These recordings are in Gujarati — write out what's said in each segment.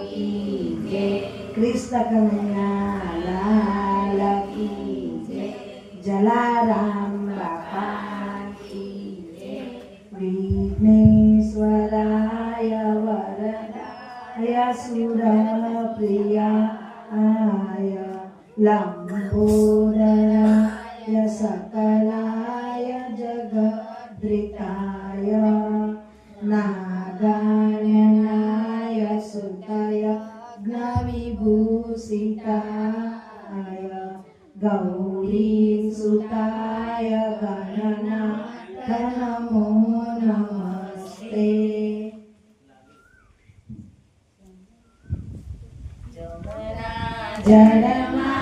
की जय, कृष्ण कन्हैया लाल की जय, जलाराम बापा की जय, विघ्नेश्वराय वरदाय सुरप्रियाय लंबोदराय सकलाय जगद्धिताय नागार्जुनाय सुताय ज्ञविभूषिताय गौरीसुताय गणनाथ नमो नमस्ते। जड़मा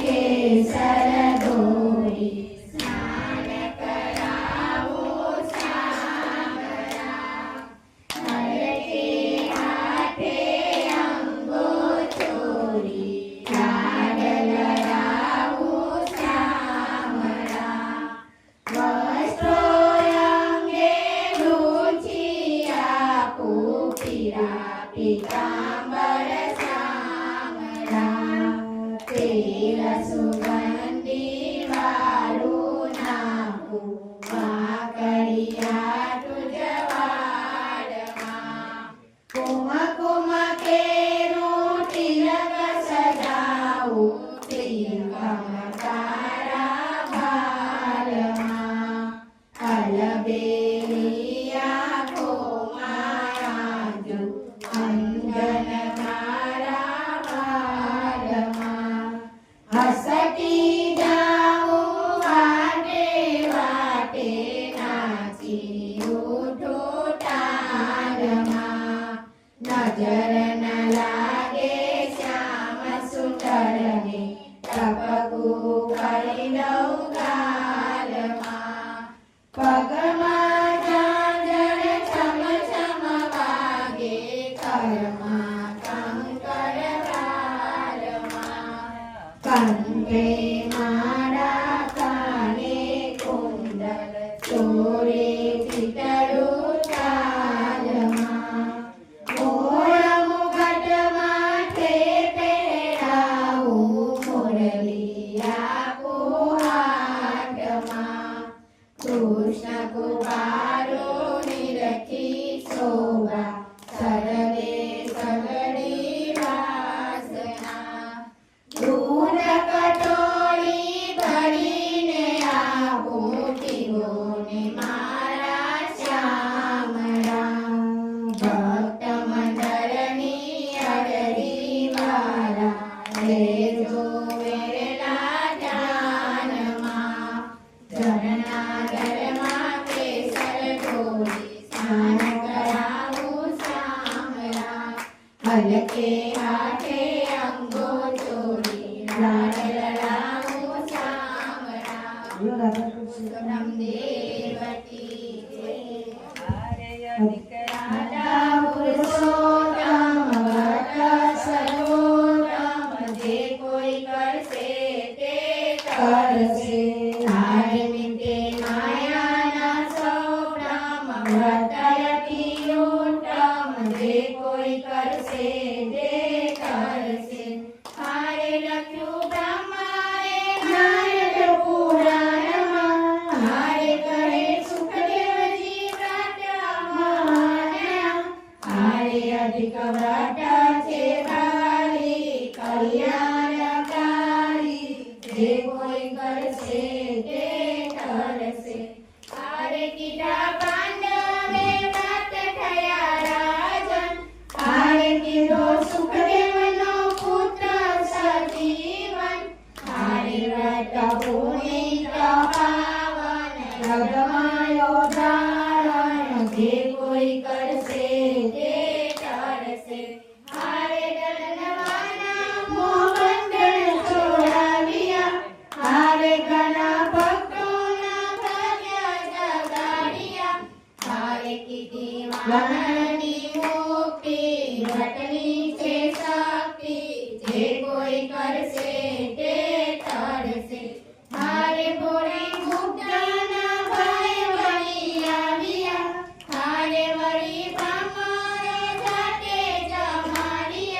केसर धोई स्नान करावो सामरा, हर के हाथे अंगोचोरी लाड लड़ावो सामरा, वस्त्रो अंगे रुचिया पुपीरा पीतांबर तेल सुगंधी वाळू नाखू वाकड़िया तुझवाड़मा, कुम केरू तिलक सजाऊ त्रिकमकारा भारमा, अलबेलिया कोमायाजू अंजन मारा भारमा, हसती जाऊं वाटे वाटे नाची उठो तारमा, नजर न लागे श्याम सुंदर ने टपकू करी लऊ गालमा, पगमा झांझर छम छम वागे करमा कंकर वालमा, कंठे मारा काने कुंडल चोरे पितळू चालमा, मोर मुगट माथे पेराऊ मुरलिया कुहाटमा, कृष्ण कुबारो निरखी शोभा सरवे सगड़ी वासना, दूध कटोरी भरीने आવું જીવોને મારા શ્યામળા, ભક્ત મંડળની અડરી વાળા લેજો વેરલા જાનમાં, જળના કેસર ઢોળી સ્નાન કરાવું સામરા, હલકે હાથે અંગો ચોરી લાડ લડાવું સામરા, રામ દેવકી જય, રાધા પુરુષોત્તમ ભટ્ટ સર્વોત્તમ, જે કોઈ કરશે તે કરશે, હારે નિત્ય માયાના સૌ બ્રહ્મ ભટ્ટયતિ ઉત્તમ, જે કોઈ કરશે તે કરશે, હારે લખ્યું બ્રહ્માએ નારદ પુરાણમાં, હારે કહે સુખદેવજી વ્રત મહાન, હારે અધિક વ્રત છે ભારી કલ્યાણકારી, જે કોઈ કરશે તે કરશે, હારે કીધા પાંડવે વ્રત થયા રાજન, હારે કીધો સુખદેવનો પુત્ર સજીવન, હારે વ્રત પુનિત પાવન જગમાયો ધારણ, જે કોઈ કરશે તે કરશે, હારે દંડવાના મોહબંધન છોડાવ્યા, હારે ઘણા ભક્તોના ભાગ્ય જગાડ્યા, હારે કીધી વાણની મુક્તિ વ્રતની છે શક્તિ, જે કોઈ કરશે તે કરશે, હારે ભોળે મુક્તના ભાઈ બની આવ્યા, હારે વળી બ્રહ્મણે જાતે જમાડ્યા,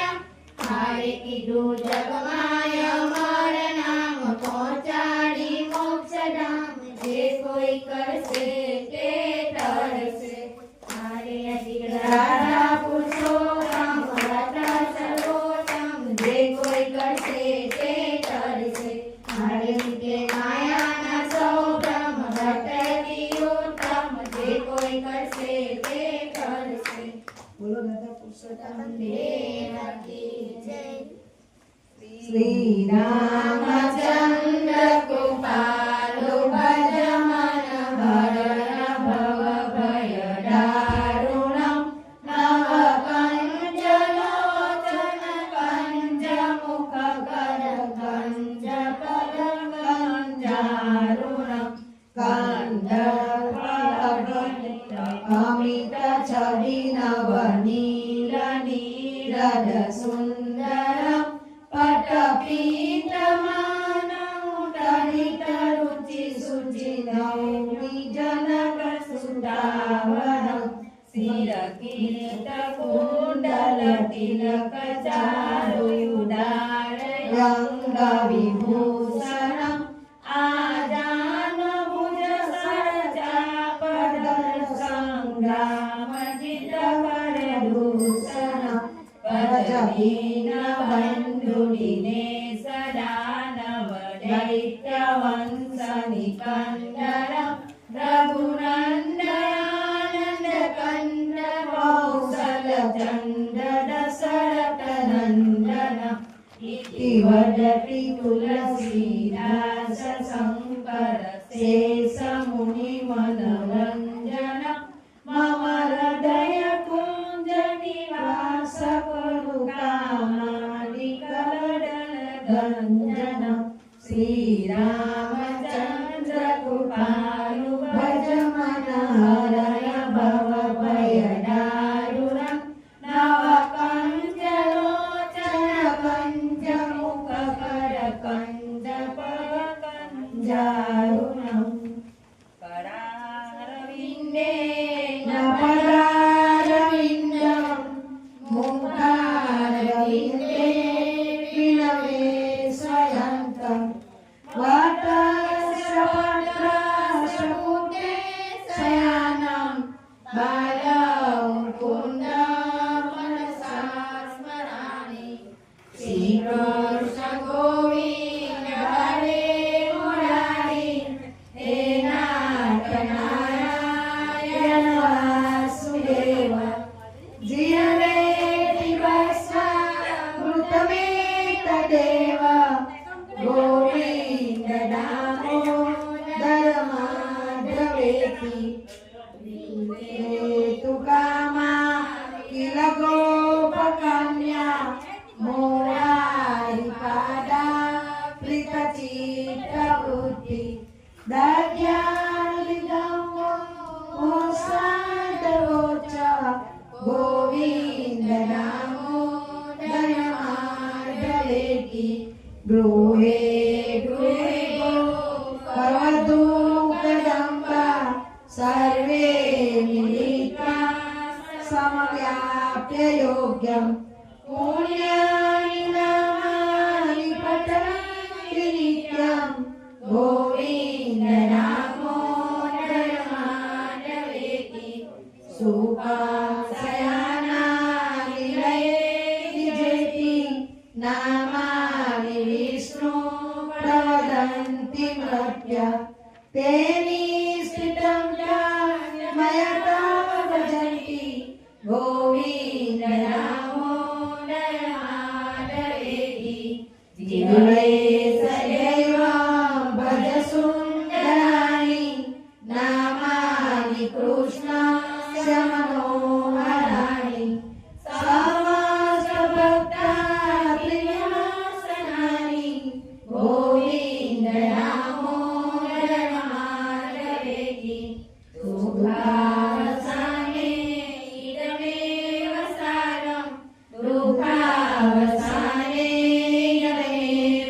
આરે કીધું જગમાય અમર નામ પહોંચાડી મોક્ષધામ જે કોઈ કરશે તે તરશે આરે અધિકારા પુરુષોત્તમ વ્રત સર્વોત્તમ જે કોઈ કરશે તે તરશે આરે કે માયાના સૌ બ્રહ્મ ભક્તિયોત્તમ જે કોઈ કરશે તે કરશે બોલો દાદા પુરુષોત્તમ દેવ કી જય શ્રી રામચંદ્ર કૃપાલુ ભજ મન હરણ ભવ ભય દારુણમ નવ કંજ લોચન કંજ મુખ કર કંજ પદ કંજારુણમ કંદ અમિત છવિ નવ નીલ નીરદ સુંદરમ પટપીતમાનમ તડિત રુચિ શુચિ નૌમિ જનક સુદાવરમ શિર કિરીટ કુંડલ તિલક ચારુયુદાર અંગ વિભૂષણમ આજાન ભુજ સરચાપદલ સંગ્રામ જિત કર દૂષણમ પદહીન બંધુડિને સદાનવ દૈત્ય વંશ નિકંદરમ રઘુનંદનાનંદ કંદ કૌશલ ચંદ્ર દશરથ નંદન ઇતિ વદતિ તુલસીદાસ શંકર શેષ મુનિ મનોરંજન મમ હૃદય કુંજ નિવાસ કરું કામાદિ કલદલ ગંજન શ્રી રામચંદ્ર કૃપાલુ ભજ મન હરય ભવ ભય દારુણમ નવ કંજ લોચન કંજ મુખ કર કંજ પગ કંજારુણમ કરારવિંદે પદારવિંદમ મુખારવિંદે વિનવે સ્વયંતમ વટસ્યપત્રસ્યપુતે શયાનમ બાલમુકુંદમ મનસા સ્મરામિ શ્રી કૃષ્ણ ગોવિંદ હરે મુરારી હે નાથ નારાયણ વાસુદેવ જીવે દિવસ્મૃતમે તદેવ ગોવિંદ દામોદર માધવેતિ તુકામા કિલ ગોપકન્યા મોરારી પાદા પ્રીત ચિત્ત વૃત્તિ દર્યાલિદમ મોસાદવોચ ગોવિંદ દામોદર માધવેતિ ગૃહે ગૃહે ભવતુ કદંબા સર્વે મિલિત્વા સમવ્યાપ્ય યોગ્યમ પુણ્યાનિ નામાનિ પઠન્તિ નિત્યમ ગોવિંદ દામોદર માધવેતિ સુખં શયના નિલયે વિજેતિ નામાનિ વિષ્ણુ પ્રવદન્તિ મૃત્ય તેની સ્થિતં મયતા ભજન્તિ ગોવિંદ દામોદર માધવેતિ જીવે સદૈવ ભજ સુંદરાણિ નામાનિ કૃષ્ણસ્ય મનોહરાણિ સમસ્ત ભક્તા પ્રિયસનાનિ ગોવિંદ દામોદર માધવેતિ દુઃખાવસાને ઇદમેવ સારમ દુઃખાવસાને ઇદમેવ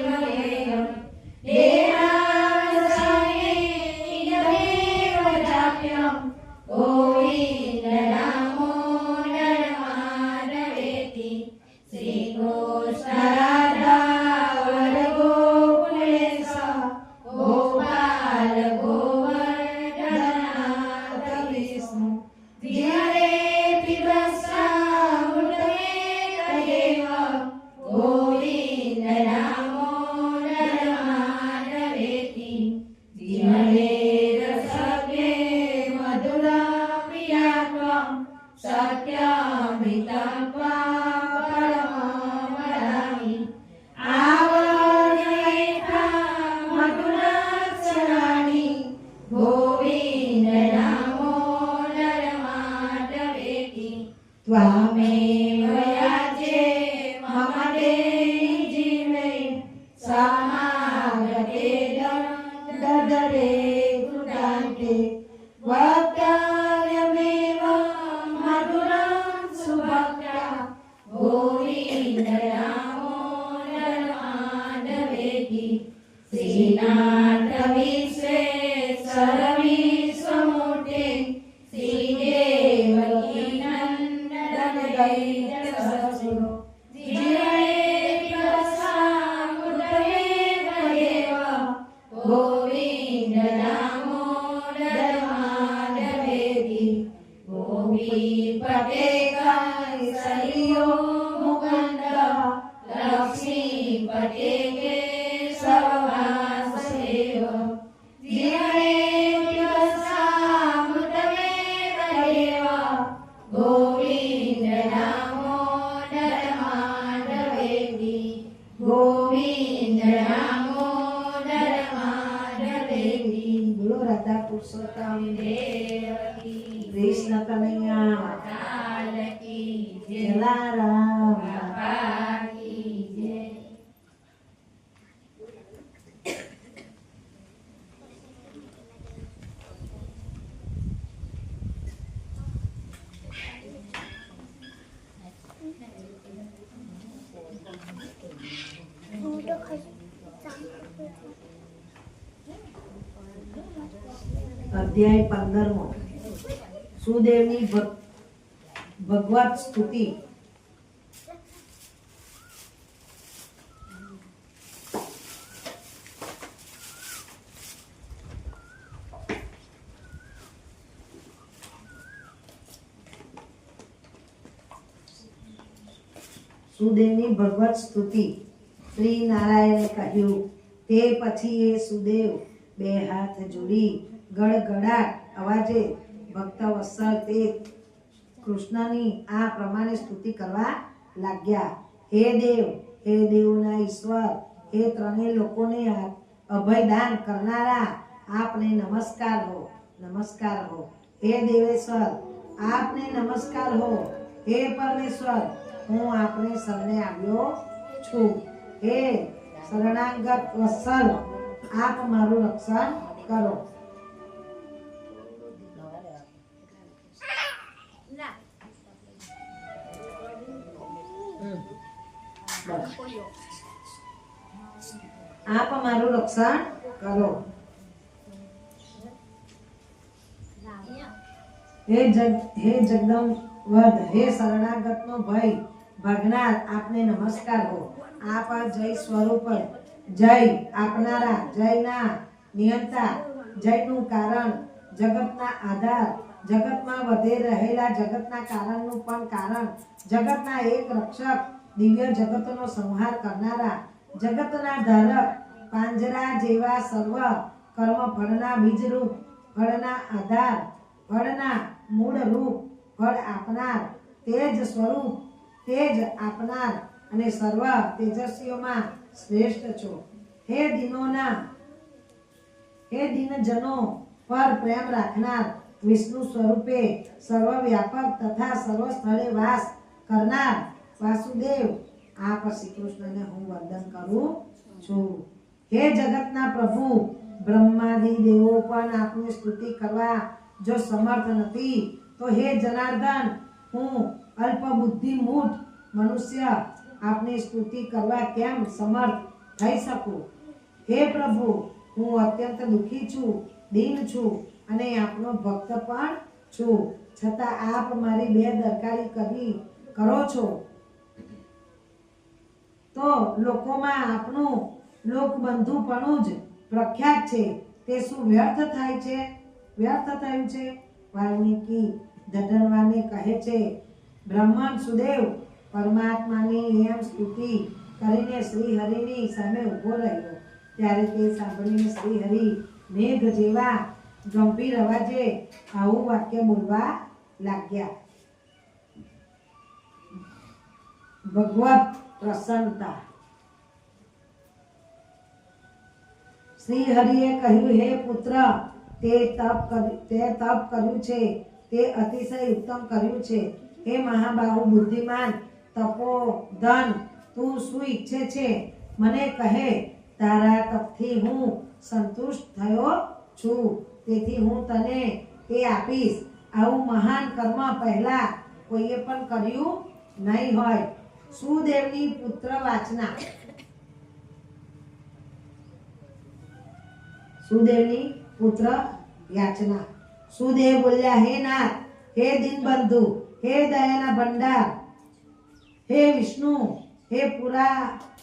કૃષ્ણ કનૈયા જલારામ. 15 સુદેવની ભગવત સ્તુતિ. સુદેવની ભગવત સ્તુતિ. શ્રી નારાયણે કહ્યું, તે પછી એ સુદેવ બે હાથ જોડી ગડગડાટ અવાજે ભક્ત વત્સલ તે કૃષ્ણની આ પ્રમાણે સ્તુતિ કરવા લાગ્યા. હે દેવના ઈશ્વર, હે ત્રણેય લોકોને અભયદાન કરનારા, આપને નમસ્કાર હો, નમસ્કાર હો. હે દેવેશ્વર, આપને નમસ્કાર હો. હે પરમેશ્વર, હું આપને શરણે આવ્યો છું. હે શરણાગત વત્સલ, આપ મારું રક્ષણ કરો. આપ મારું રક્ષણ કરો. હે જગદંબવદ, હે શરણાગતનો ભય ભાગનાર, આપને નમસ્કાર હો. આપ જય સ્વરૂપ, જય આપનારા, જયના નિયંતા, જયનું કારણ, જગતના આધાર, જગતમાં વધે રહેલા જગતના કારણનું પણ કારણ, જગતના એક રક્ષક, દિવ્ય જગતનો સંહાર કરનારા, જગતના ધારક, પાંજરા જેવા સર્વ કર્મ ફળના બીજરૂપ, ફળના આધાર, ફળના મૂળ રૂપ, ફળ આપનાર, તેજ સ્વરૂપ, તેજ આપનાર અને સર્વ તેજસ્વીઓમાં શ્રેષ્ઠ છો. હે દીનજનો પર પ્રેમ રાખનાર, વિષ્ણુ સ્વરૂપે સર્વવ્યાપક તથા સર્વ સ્થળે વાસ કરનાર વાસુદેવ, આપ શ્રી કૃષ્ણને હું વંદન કરું છું. હે જગતના પ્રભુ, બ્રહ્માદિ દેવો પણ આપની સ્તુતિ કરવા જો સમર્થ નથી, તો હે જનાર્દન, હું અલ્પ બુદ્ધિ મૂઢ મનુષ્ય આપની સ્તુતિ કરવા કેમ સમર્થ થઈ શકું? હે પ્રભુ, હું અત્યંત દુઃખી છું, દીન છું અને આપનો ભક્ત પણ છું, છતાં આપ મારી બેદરકારી કરો છો. તો લોકોમાં આપનું લોકબંધુપણું જ પ્રખ્યાત છે તે શું વ્યર્થ થાય છે? વ્યર્થ થયું છે? વાલ્મીકી ધડનવાને કહે છે, બ્રહ્મણ સુદેવ પરમાત્માની એમ સ્તુતિ કરીને શ્રી હરિની સામે ઊભો રહ્યો. ત્યારે તે સાંભળીને શ્રી હરિ મેઘ જેવા ગંભીર અવાજે આવું વાક્ય બોલવા લાગ્યા. ભગવત પ્રસન્નતા. શ્રી હરિએ કહ્યું, હે પુત્ર, તે તપ કર્યું છે તે અતિશય ઉત્તમ કર્યું છે. હે મહાબાહુ બુદ્ધિમાન તપોધન, તું શું ઈચ્છે છે મને કહે. તારા તપથી હું સંતુષ્ટ થયો છું, તેથી હું તને તે આપીશ. આવું મહાન કર્મ પહેલા કોઈએ પણ કર્યું નહીં હોય. સુદેવની પુત્ર વાચના. સુદેવની પુત્ર યાચના. સુદેવ બોલ્યા, હે નાથ, હે દીનબંધુ, હે દયાના ભંડાર, હે વિષ્ણુ, હે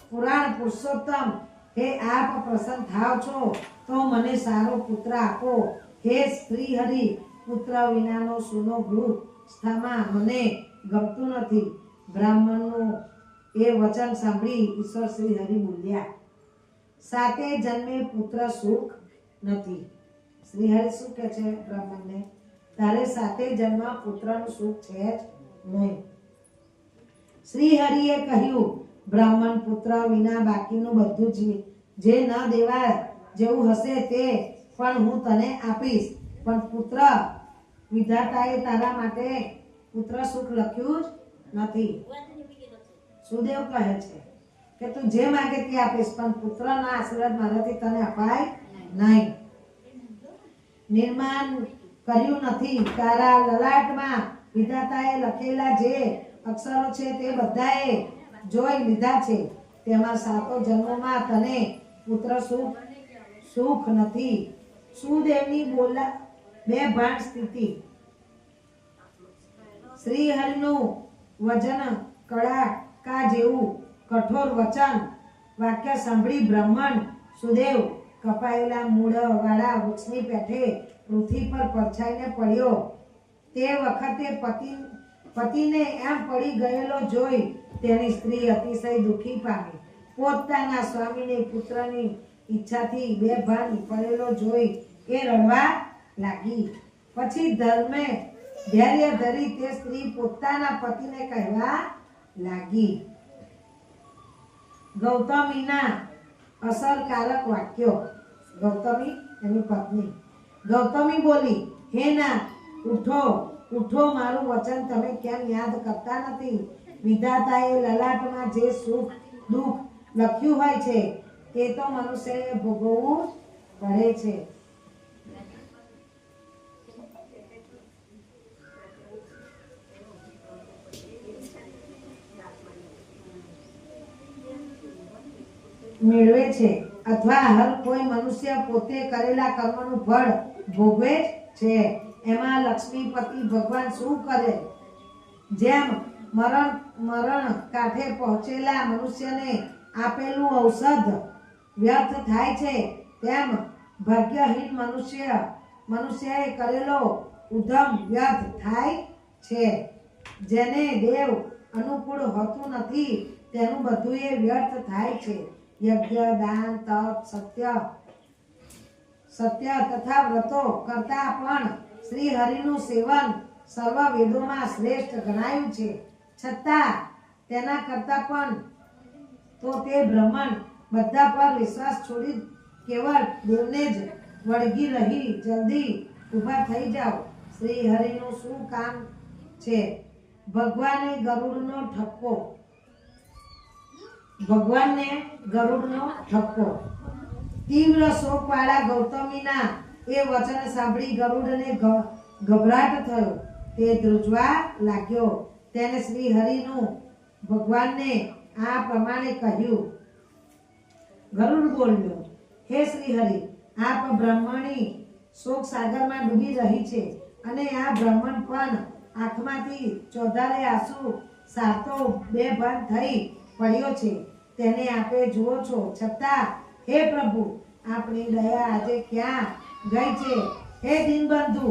પુરાણ પુરુષોત્તમ, હે આપ પ્રસન્ન થાવ છો તો મને સારો પુત્ર આપો. હે શ્રી હરિ, પુત્ર વિનાનો સૂનો ગૃહ સ્થામાં મને ગમતું નથી. બ્રાહ્મણનું એ વચન સાંભળી ઈશ્વર શ્રી હરિ બોલ્યા, સાતે જન્મે પુત્ર સુખ નથી. શ્રી હરિ શું કહે છે બ્રાહ્મણને? તારે સાતે જન્મ પુત્રનું સુખ છે જ નહીં. શ્રી હરિએ કહ્યું, બ્રાહ્મણ પુત્ર વિના બાકીનું બધું જ જે ન દેવા જેવું હશે તે પણ હું તને આપીશ. પણ પુત્ર વિધાતાએ તારા માટે પુત્ર સુખ લખ્યું જ નથી. સુદેવ કહે છે કે તું જે માંગે તે આપીશ, પણ પુત્રના આશીર્વાદ મારાથી તને અપાય નહીં. નિર્માણ કર્યું નથી. તારા લલાટમાં વિધાતાએ લખેલા જે અક્ષરો છે તે બધાએ જોઈ લીધા છે. તેમાં સાતો જન્મોમાં તને પુત્ર સુખ નથી. સુદેવની બોલા બે ભાણ સ્થિતિ. શ્રી હરિનું વજન કડાકા જેવું કઠોર વચન વાક્ય સાંભળી બ્રાહ્મણ સુદેવ કપાયેલા મૂળ વાળા વૃક્ષની પેઠે પૃથ્વી પર પરછાઈને પડ્યો. તે વખતે પતિને એમ પડી ગયેલો જોઈ તેની સ્ત્રી અતિશય દુઃખી પામી. પોતાના સ્વામીને પુત્રની ઈચ્છાથી બેભાન પડેલો જોઈ એ રડવા લાગી. પછી ધૈર્ય ધરી તે સ્ત્રી પોતાના પતિને કહેવા લાગી. ગૌતમીના અસરકારક વાક્યો. ગૌતમી એની પત્ની. ગૌતમી બોલી, હે નાથ, ઉઠો, મારું વચન તમે કેમ યાદ કરતા નથી? વિધાતાએ લલાટમાં જે સુખ દુઃખ લખ્યું હોય છે તે તો મનુષ્યએ ભોગવવું પડે છે. મેળવે છે અથવા હર કોઈ મનુષ્ય પોતે કરેલા કર્મનું ફળ ભોગવે છે. એમાં લક્ષ્મીપતિ ભગવાન શું કરે? જેમ મરણ કાંઠે પહોંચેલા મનુષ્યને આપેલું ઔષધ વ્યર્થ થાય છે, તેમ ભાગ્યહીન મનુષ્યએ કરેલો ઉદ્યમ વ્યર્થ થાય છે. જેને દેવ અનુકૂળ હોતું નથી તેનું બધું એ વ્યર્થ થાય છે. યજ્ઞ, દાન, તપ, સત્ય તથા વ્રતો કરતા પણ શ્રી હરિનું સેવન સર્વ વેદોમાં શ્રેષ્ઠ ગણાયું છે. છતાં તેના કરતા પણ તો તે બ્રાહ્મણ બધા પર વિશ્વાસ છોડી કેવળ દેવને જ વળગી રહી જલ્દી ઊભા થઈ જાઓ. શ્રી હરિનું શું કામ છે? ભગવાને ગરુડનો ઠપકો. તીવ્ર શોકવાળા ગૌતમીના એ વચન સાંભળી ગરુડને ગભરાટ થયો. તે ધ્રુજવા લાગ્યો. તેને શ્રી હરિનું ભગવાનને આ પ્રમાણે કહ્યું. ગરુડ બોલ્યો, હે શ્રી હરિ, આપ બ્રાહ્મણી શોક સાગરમાં ડૂબી રહી છે અને આ બ્રાહ્મણ પણ આંખમાંથી ચોધારે આંસુ સારતો બેભાન થઈ પડ્યો છે. તેને આપે જુઓ છો, છતાં હે પ્રભુ આપણી દયા આજે ક્યાં ગઈ છે? હે દીનબંધુ,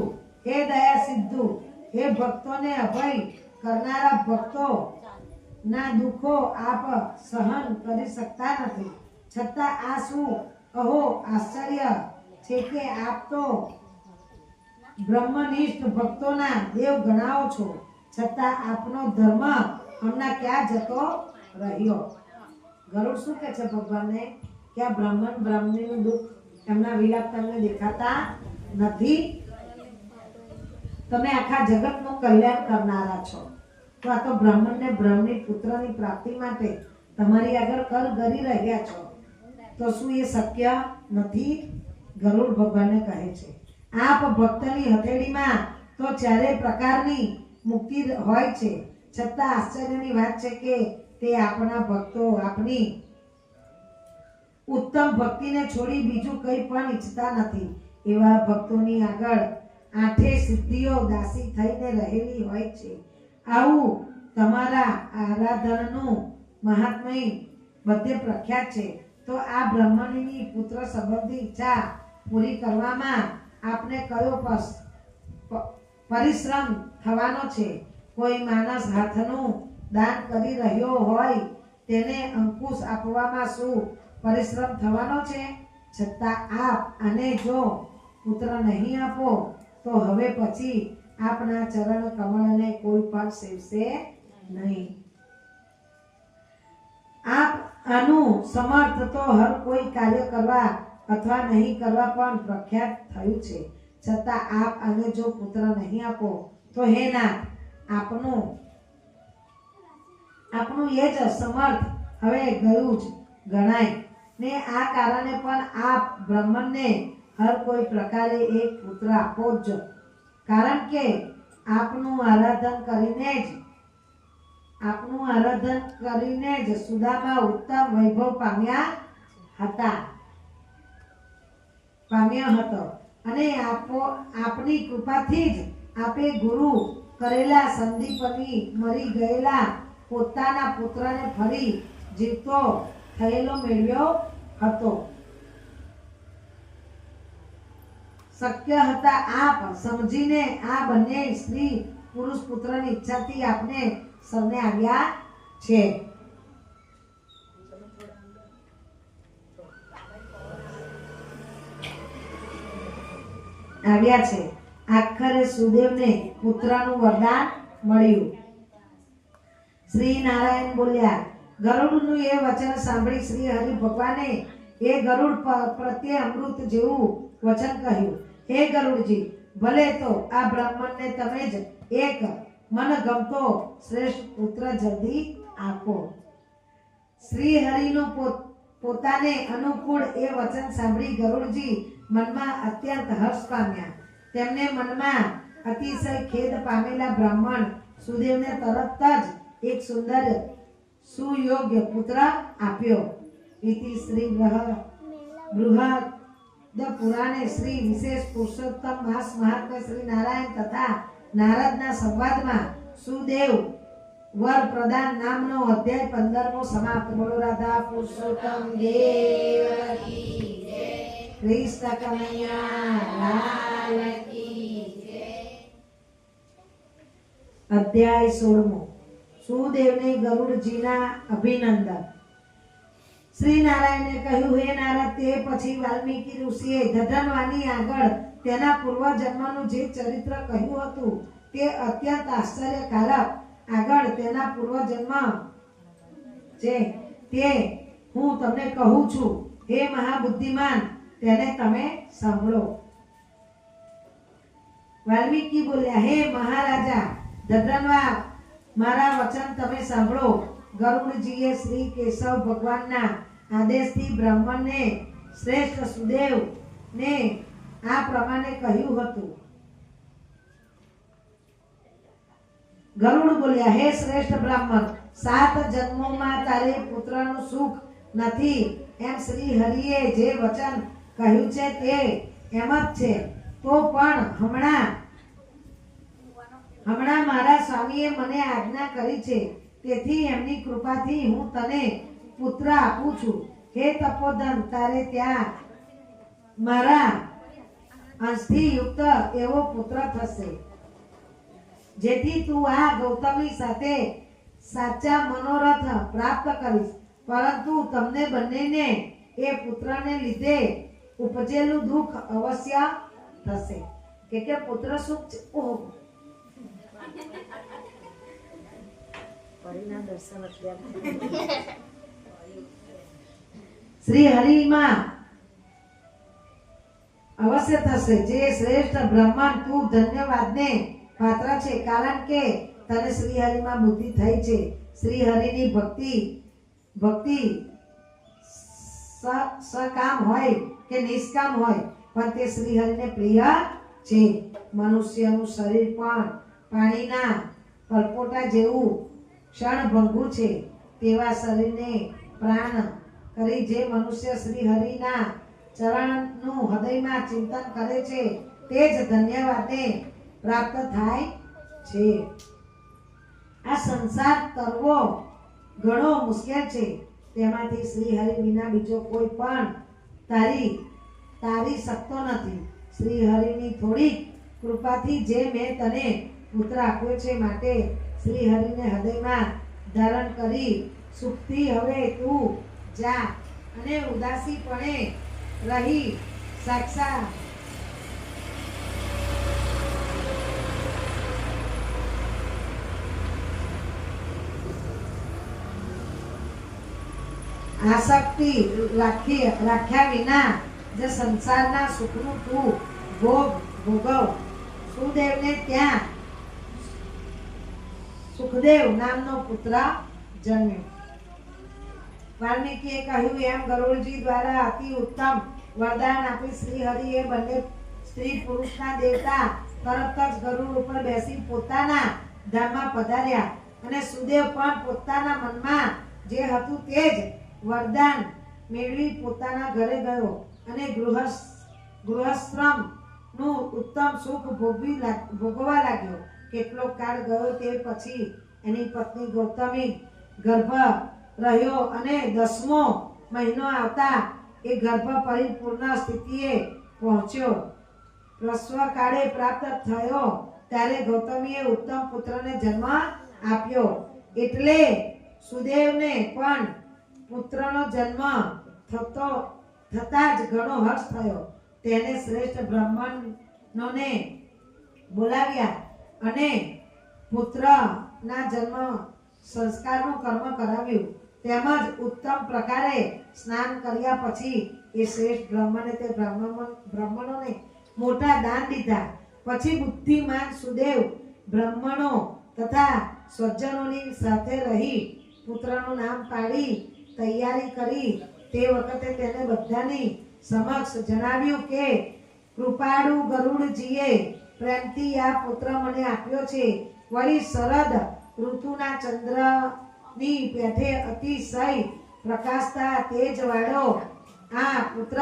હે દયા સિદ્ધુ, હે ભક્તોને અભય કરનારા ભક્તો ના દુઃખો આપ સહન કરી શકતા નથી, છતાં આ શું અહો આશ્ચર્ય છે કે આપ તો બ્રહ્મનિષ્ઠ ભક્તોના દેવ ગણાવો છો, છતાં આપનો ધર્મ હમણાં ક્યાં જતો રહ્યો? ગરુડ શું કહે છે ભગવાનને કે આ બ્રાહ્મણ બ્રાહ્મણીનું દુઃખ એમના વિલાપ તમને દેખાતા નથી? તમે આખા જગતનું કલ્યાણ કરનારા છો, તો આ તો બ્રાહ્મણને બ્રાહ્મણી પુત્રની પ્રાપ્તિ માટે તમારી આગળ કર કરી રહ્યા છો, તો શું એ શક્ય નથી? ગરુડ ભગવાનને કહે છે આપ ભક્તની હથેળીમાં તો ચારેય પ્રકારની મુક્તિ હોય છે, છતાં આશ્ચર્યની વાત છે કે તે આપણા ભક્તો આપની ઉત્તમ ભક્તિને છોડી બીજું કંઈ પણ ઈચ્છતા નથી. એવા ભક્તોની આગળ આઠે સિદ્ધિઓ દાસી થઈને રહેલી હોય છે. આવું તમારા આરાધનનું મહાત્મય બધે પ્રખ્યાત છે. તો આ બ્રહ્મણીની પુત્ર સંબંધી ઈચ્છા પૂરી કરવામાં આપને કયો પરિશ્રમ થવાનો છે? કોઈ માણસ હાથનું દાન કરી રહ્યો હોય તેને અંકુશ આપવામાં શું પરિશ્રમ થવાનો છે? છતાં આપ આને જો પુત્ર નહીં આપો તો હવે પછી આપના ચરણ કમળને કોઈ પણ સેવશે નહીં. આપ આનું સમર્થ તો હર કોઈ કાર્ય કરવા અથવા નહીં કરવા પણ પ્રખ્યાત થયું છે, છતાં આપ આને જો પુત્ર નહીં આપો તો હે નાથ આપનું એ જ સમર્થ હવે ગયું જ ગણાય ને આ કારણે પણ આપ બ્રાહ્મણને હર કોઈ પ્રકારે એક પુત્ર આપો જ, કારણ કે આપનું આરાધન કરીને જ સુદામા ઉત્તમ વૈભવ પામ્યા હતો અને આપની કૃપાથી જ આપે ગુરુ કરેલા સંદીપની મરી ગયેલા પોતાના પુત્રને ફરી જીવતો થયેલો મેળવ્યો હતો. શક્ય હતા આપ સમજીને આ બંને સ્ત્રી પુરુષ પુત્રની ઈચ્છાથી આપને સૌને આવ્યા છે. આખરે સુદેવને પુત્રનું વરદાન મળ્યું. શ્રી નારાયણ બોલ્યા. ગરુડનું એ વચન સાંભળી શ્રી હરિ ભગવાને એ ગરુડ પ્રત્યે અમૃત જેવું વચન કહ્યું. હે ગરુડજી, ભલે તો આ બ્રાહ્મણને તમે જ એક મન ગમતો શ્રેષ્ઠ પુત્ર જલ્દી આપો. શ્રી હરિનું પોતાને અનુકૂળ એ વચન સાંભળી ગરુડજી મનમાં અત્યંત હર્ષ પામ્યા. તેમને મનમાં અતિશય ખેદ પામેલા બ્રાહ્મણ સુદેવને તરત જ એક સુંદર સુયોગ્ય પુત્ર આપ્યો. ઇતિ શ્રી બૃહદ પુરાણે શ્રી વિશેષ પુરુષોત્તમ માસ મહાત્મ્ય શ્રી નારાયણ તથા નારદના સંવાદમાં સુદેવ વર પ્રદાન નામનો અધ્યાય 15મો સમાપ્ત. બોલો રાધા પુરુષોત્તમ દેવ કી જય. કૃષ્ણ કનૈયા લાલ કી જય. અધ્યાય 16મો. સુદેવને ગરુડજીના અભિનંદન. શ્રી નારાયણે કહ્યું, હે નારદ, તે પછી વાલ્મીકી ઋષિએ ધધનવાની આગળ તેના પૂર્વજન્મનું જે ચરિત્ર કહ્યું હતું તે અત્યંત આશ્ચર્યકારક. આગળ તેના પૂર્વજન્મ છે તે હું તમને કહું છું. હે મહાબુદ્ધિમાન, તેને તમે સાંભળો. વાલ્મીકી બોલ્યા, હે મહારાજા ધધનવા, મારા વચન તમે સાંભળો. ગરુડજીએ શ્રી કેશવ ભગવાનના આદેશથી બ્રાહ્મણને શ્રેષ્ઠ સુદેવને આ પ્રમાણે કહ્યું હતું. ગરુડ બોલ્યા, હે શ્રેષ્ઠ બ્રાહ્મણ, 7 જન્મોમાં તારે પુત્રનું સુખ નથી એમ શ્રી હરિએ જે વચન કહ્યું છે તે એમ જ છે. તો પણ હમણાં મારા સ્વામીએ મને આજ્ઞા કરી છે, તેથી એમની કૃપાથી હું તને પુત્ર આપું છું. હે તપોધન, તારે ત્યાં મારા અંશથી યુક્ત એવો પુત્ર થશે, જેથી તું આ ગૌતમી સાથે સાચા મનોરથ પ્રાપ્ત કરીશ. પરંતુ તમને બંનેને એ પુત્રને લીધે ઉપજેલું દુઃખ અવશ્ય થશે. કે પુત્ર સુખ ઓહ પરિના દર્શન શ્રી હરિમાં અવશ્ય થશે. જે શ્રેષ્ઠ બ્રહ્માંડ, તું ધન્યવાદને પાત્ર છે, કારણ કે તને શ્રી હરિમાં બુદ્ધિ થઈ છે. શ્રી હરિની ભક્તિ સકામ હોય કે નિષ્કામ હોય, પણ તે શ્રી હરિને પ્રિય છે. મનુષ્યનું શરીર પણ પાણીના પરપોટા જેવું ક્ષણભંગુ છે. તેવા શરીરને પ્રાણ કરી જે મનુષ્ય શ્રી હરિના ચરણનું હૃદયમાં ચિંતન કરે છે, તે જ ધન્યવાદને પ્રાપ્ત થાય છે. આ સંસાર તરવો ઘણો મુશ્કેલ છે. તેમાંથી શ્રી હરિ વિના બીજો કોઈ પણ તારી શકતો નથી. શ્રી હરિની થોડીક કૃપાથી જે મેં તને પુત્ર આપ્યો છે, માટે શ્રી હરિને હૃદયમાં ધારણ કરી સુખથી હવે તું જા અને ઉદાસીપણે રહી સાક્ષાત આસક્તિ રાખ્યા વિના જે સંસારના સુખનું તું ભોગવ. સુદેવને ત્યાં સુખદેવ નામનો પુત્ર જન્મ્યો. વાલ્મીકીએ કહ્યું એમ ગરુડજી દ્વારા અતિ ઉત્તમ વરદાન આપી શ્રી હરિએ બંને સ્ત્રી પુરુષના દેવતા તરત જ ગરુડ ઉપર બેસી પોતાના ધામમાં પધાર્યા. અને સુદેવ પણ પોતાના મનમાં જે હતું તે જ વરદાન મેળવી પોતાના ઘરે ગયો અને ગૃહસ્થ્રમ નું ઉત્તમ સુખ ભોગવા લાગ્યો. કેટલો કાળ ગયો તે પછી એની પત્ની ગૌતમી ગર્ભ રહ્યો અને 10મો મહિનો આવતા એ ગર્ભ પરિપૂર્ણ સ્થિતિએ પહોંચ્યો. પ્રસવ કાળે પ્રાપ્ત થયો ત્યારે ગૌતમીએ ઉત્તમ પુત્રને જન્મ આપ્યો. એટલે સુદેવને પણ પુત્રનો જન્મ થતા જ ઘણો હર્ષ થયો. તેને શ્રેષ્ઠ બ્રાહ્મણોને બોલાવ્યા અને પુત્રના જન્મ સંસ્કારનું કર્મ કરાવ્યું. તેમજ ઉત્તમ પ્રકારે સ્નાન કર્યા પછી એ શ્રેષ્ઠ બ્રાહ્મણે તે બ્રાહ્મણોને મોટા દાન દીધા. પછી બુદ્ધિમાન સુદેવ બ્રાહ્મણો તથા સ્વજનોની સાથે રહી પુત્રનું નામ પાડી તૈયારી કરી. તે વખતે તેને બધાની સમક્ષ જણાવ્યું કે કૃપાળુ ગરુડજીએ પ્રેમથી આ પુત્ર મને આપ્યો છે. વળી શરદ ઋતુના ચંદ્રની પેઠે અતિશય પ્રકાશતા તેજવાળો આ પુત્ર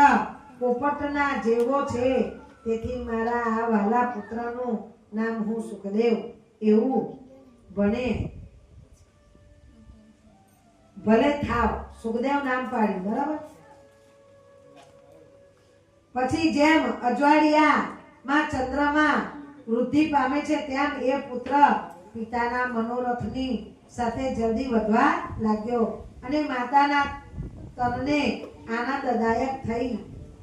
પોપટના જેવો છે. તેથી મારા આ વહાલા પુત્રનું નામ હું સુખદેવ એવું ભલે થાવ. સુખદેવ નામ પાડ્યું. બરાબર. પછી જેમ અજવાળિયામાં ચંદ્રમાં વૃદ્ધિ પામે છે, તેમ એ પુત્ર પિતાના મનોરથની સાથે જલ્દી વધવા લાગ્યો અને માતાના તનને આનંદદાયક થઈ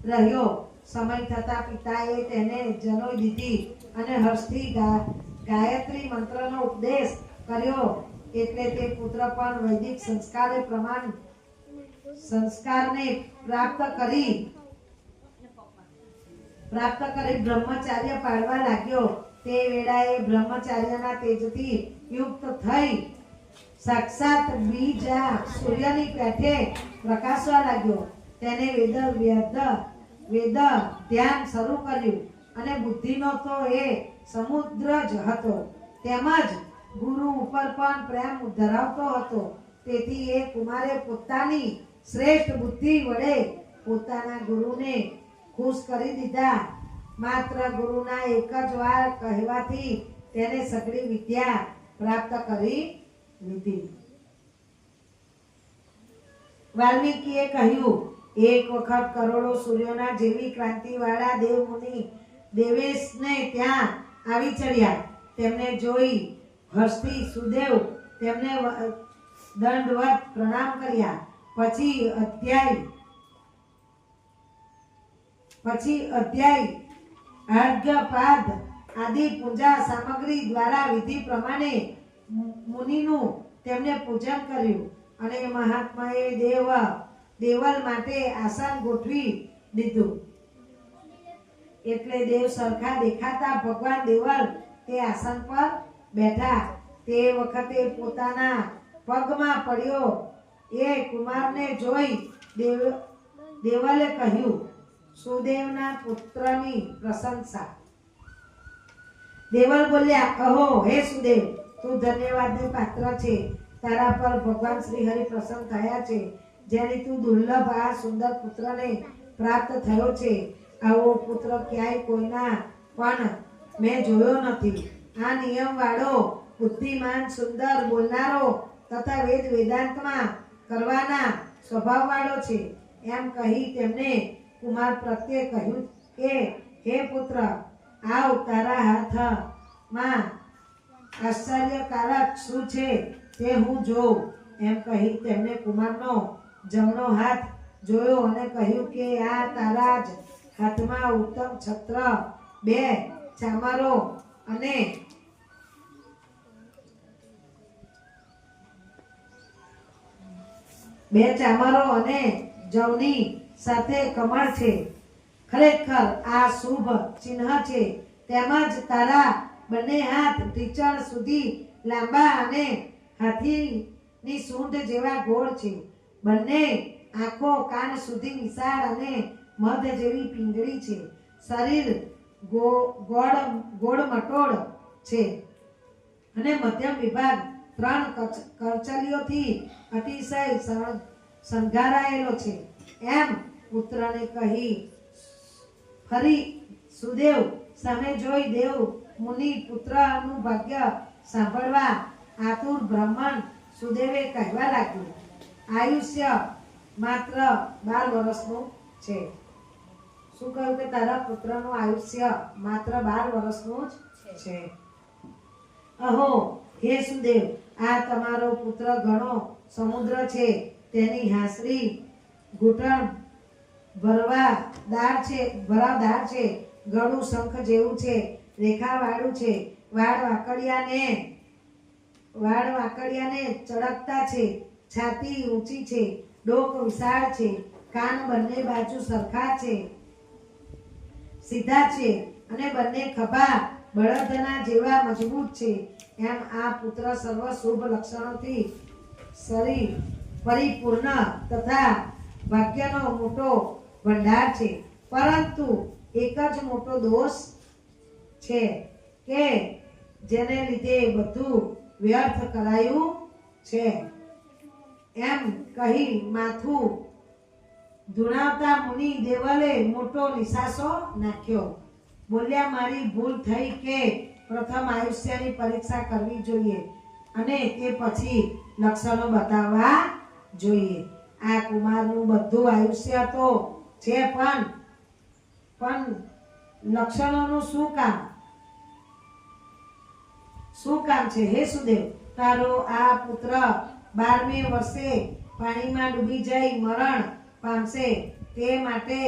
રહ્યો. સમય થતા પિતાએ તેને જનોઈ દીધી અને હર્ષથી ગાયત્રી મંત્રનો ઉપદેશ કર્યો. એટલે તે પુત્ર પણ વૈદિક સંસ્કારને પ્રાપ્ત કરી બ્રહ્મચાર્ય પાળવા લાગ્યો. તે વેળાએ બ્રહ્મચાર્યના તેજથી યુક્ત થઈ સાક્ષાત બીજા સૂર્યની પેઠે પ્રકાશવા લાગ્યો. તેને વેદ ધ્યાન શરૂ કર્યું અને બુદ્ધિનો તો એ સમુદ્ર જ હતો. તેમજ ગુરુ ઉપર પણ પ્રેમ ધરાવતો હતો. તેથી એ કુમારે પોતાની શ્રેષ્ઠ બુદ્ધિ વડે પોતાના ગુરુને ખુશ કરી દીધા. માત્ર ગુરુના એક જ વાર કહેવાથી તેને સઘળી વિદ્યા પ્રાપ્ત કરી લીધી. વાલ્મીકીએ કહ્યું, એક વખત કરોડો સૂર્યોના જેવી ક્રાંતિવાળા દેવ મુનિ દેવેશને ત્યાં આવી ચડ્યા. તેમને જોઈ હર્ષથી સુદેવ તેમને દંડવત પ્રણામ કર્યા. પછી અધ્યાય અર્ઘ્યપાદ આદિ પૂજા સામગ્રી દ્વારા વિધિ પ્રમાણે મુનિનું તેમને પૂજન કર્યું અને મહાત્માએ દેવલ માટે આસન ગોઠવી દીધું. એટલે દેવ સરખા દેખાતા ભગવાન દેવલ તે આસન પર બેઠા. તે વખતે પોતાના પગમાં પડ્યો એ કુમારને જોઈ દેવલે કહ્યું, સુદેવના પુત્રની પ્રશંસા. દેવલ બોલ્યા, કહો હે સુદેવ, તું ધન્યવાદને પાત્ર છે. તારા પર ભગવાન શ્રી હરિ પ્રસન્ન થયા છે, જેની તું દુર્લભ આ સુંદર પુત્રને પ્રાપ્ત થયો છે. આવો પુત્ર ક્યાંય કોઈના પણ મેં જોયો નથી. આ નિયમ વાળો, બુદ્ધિમાન, સુંદર બોલનારો તથા વેદાંતમાં કરવાના સ્વભાવ વાળો છે. એમ કહી તેમને કુમાર પ્રત્યે કહ્યું કે, હે પુત્ર, આવ, તારા હાથમાં આશ્ચર્યકારક શું છે તે હું જોઉં. એમ કહી તેમને કુમારનો જમણો હાથ જોયો અને કહ્યું કે આ તારા જ હાથમાં ઉત્તમ છત્ર, બે ચામરો અને જવની સાથે કમળ છે. ખરેખર આ શુભ ચિહ્ન છે. તેમજ તારા બંને હાથ ઢીંચણ સુધી લાંબા અને હાથીની સૂંઢ જેવા ગોળ છે. બંને આંખો કાન સુધી વિશાળ અને મધ જેવી પીંગળી છે. શરીર ગોળ મટોળ છે અને મધ્યમ વિભાગ 3 કરચલીઓથી અતિશય શણગારાયેલો છે. એમ પુત્રને કહી ફરી સુદેવ સામે જોઈ દેવ મુનિ પુત્રનું ભાગ્ય સાંભળવા આતુર બ્રાહ્મણ સુદેવે કહેવા લાગ્યું, આયુષ્ય માત્ર 12 વર્ષનું છે. શું કહ્યું કે તારા પુત્રનું આયુષ્ય માત્ર 12 વર્ષનું જ છે. અહો હે સુદેવ, આ તમારો પુત્ર ઘણો સમુદ્ર છે. તેની હાંસરી ઘૂંટણ ભરાવદાર છે. ગળું શંખ જેવું છે, રેખાવાળું છે. વાળ વાકડિયાને ચળકતા છે. છાતી ઊંચી છે, ડોક વિશાળ છે. કાન બંને બાજુ સરખા છે, સીધા છે અને બંને ખભા બળદના જેવા મજબૂત છે. એમ આ પુત્ર સર્વ શુભ લક્ષણોથી શરીર પરિપૂર્ણ તથા ભાગ્યનો મોટો ભંડાર છે. પરંતુ એક જ મોટો દોષ છે કે જેને લીધે બધું વ્યર્થ કરાયું છે. એમ કહી માથું ધુણાવતા મુનિ દેવલે મોટો નિશાસો નાખ્યો. બોલ્યા, મારી ભૂલ થઈ કે પ્રથમ આયુષ્યની પરીક્ષા કરવી જોઈએ અને તે પછી લક્ષણો બતાવવા જોઈએ. આ કુમારનું બધું આયુષ્ય તો છે, પણ લક્ષણોનું શું કામ છે? હે સુદેવ, તારો આ પુત્ર 12મે વર્ષે પાણીમાં ડૂબી જઈ મરણ પામશે. તે માટે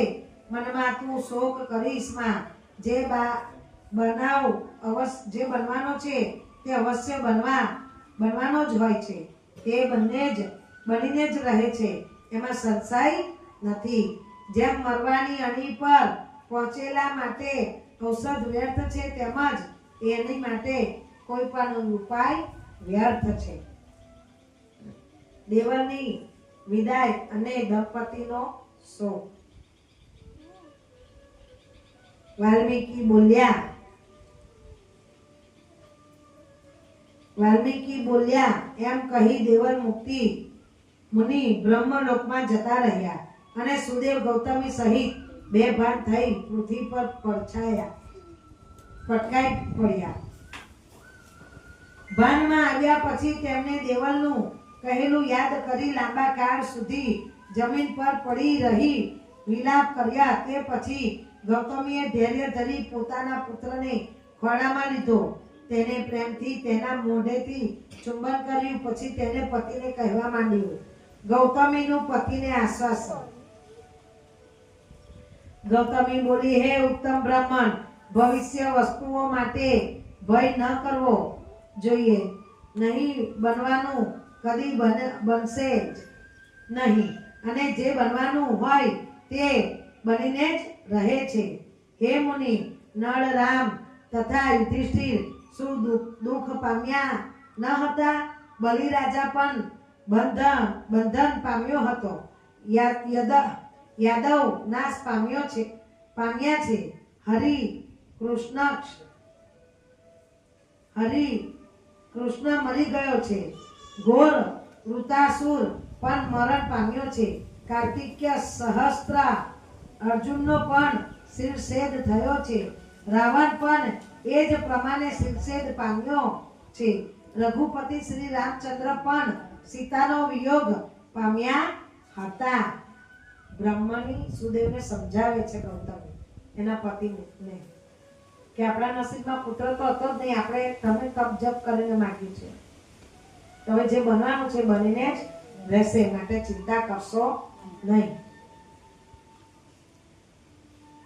મનમાં તું શોક કરીશ માં. જે બનવાનો છે તે અવશ્ય બનવાનો જ હોય છે. તે બનીને જ રહે છે, એમાં સંશય નથી. જેમ મરવાની અણી પર પહોંચેલા માટે ઔષધ વ્યર્થ છે, તેમજ એની માટે કોઈ પણ ઉપાય વ્યર્થ છે. દેવલની વિદાય અને દંપતીનો શોક. વાલ્મીકી બોલ્યા એમ કહી દેવલ મુનિ બ્રહ્મલોકમાં જતા રહ્યા અને સુદેવ ગૌતમી સહિત બેભાન થઈ પૃથ્વી પર પટકાઈ પડ્યા. ભાનમાં આવ્યા પછી તેમને દેવલનું કહેલું યાદ કરી લાંબા કાળ સુધી જમીન પર પડી રહી વિલાપ કર્યા. તે પછી ગૌતમીએ ધૈર્ય ધરી પોતાના પુત્રને ખોળામાં લીધો. તેને પ્રેમથી તેના મોઢેથી ચુંબન કર્યું. પછી તેને પતિને કહેવા માંડ્યું. ગૌતમીનું પતિને આશ્વાસન. ગૌતમી બોલી, હે ઉત્તમ બ્રાહ્મણ, ભવિષ્ય વસ્તુઓ માટે ભય ન કરવો જોઈએ. નહીં બનવાનું કદી બનશે જ નહીં, અને જે બનવાનું હોય તે બનીને જ રહે છે. હે મુનિ, નળ રામ તથા યુધિષ્ઠિર શું દુઃખ પામ્યા ન હતા? બલિરાજા પણ બંધન પામ્યો હતો. યાદવ નાશ પામ્યા છે. હરિ કૃષ્ણ મરી ગયો છે. ઘોર વૃતાસુર પણ મરણ પામ્યો છે. કાર્તિક્ય સહસ્ત્ર અર્જુનનો પણ શિરછેદ થયો છે. રાવણ પણ એ જ પ્રમાણે શિરછેદ પામ્યો છે. રઘુપતિ શ્રી રામચંદ્ર પણ સીતાનો વિયોગ પામ્યા હતા. બ્રહ્મણી સુદેવને સમજાવે છે ગૌતમ એના પતિને કે આપણા નસીબમાં પુત્ર તો હતો જ નહીં, આપણે તમે તપ જપ કરીને માંગ્યું છે. તો હવે જે બનવાનું છે બનીને જ રહેશે, માટે ચિંતા કરશો નહીં.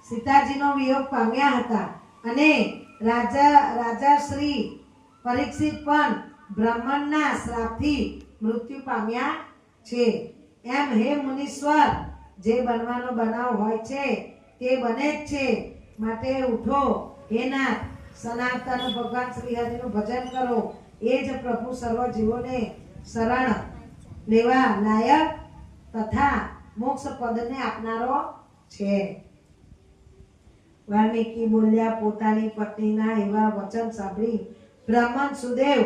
સીતાજીનો વિયોગ પામ્યા હતા અને રાજા શ્રી પરીક્ષિત પણ બ્રાહ્મણના શ્રાપથી મૃત્યુ પામ્યા છે. એમ હે મુનીશ્વર, જે બનવાનો બનાવ હોય છે તે બને જ છે. માટે ઉઠો હે નાથ, સનાતન ભગવાન શ્રી હરિનું ભજન કરો. એ જ પ્રભુ સર્વ જીવોને શરણ લેવા લાયક તથા મોક્ષ પદને આપનારો છે. વાલ્મીકી બોલ્યા. પોતાની પત્નીના એવા વચન સાંભળી બ્રાહ્મણ સુદેવ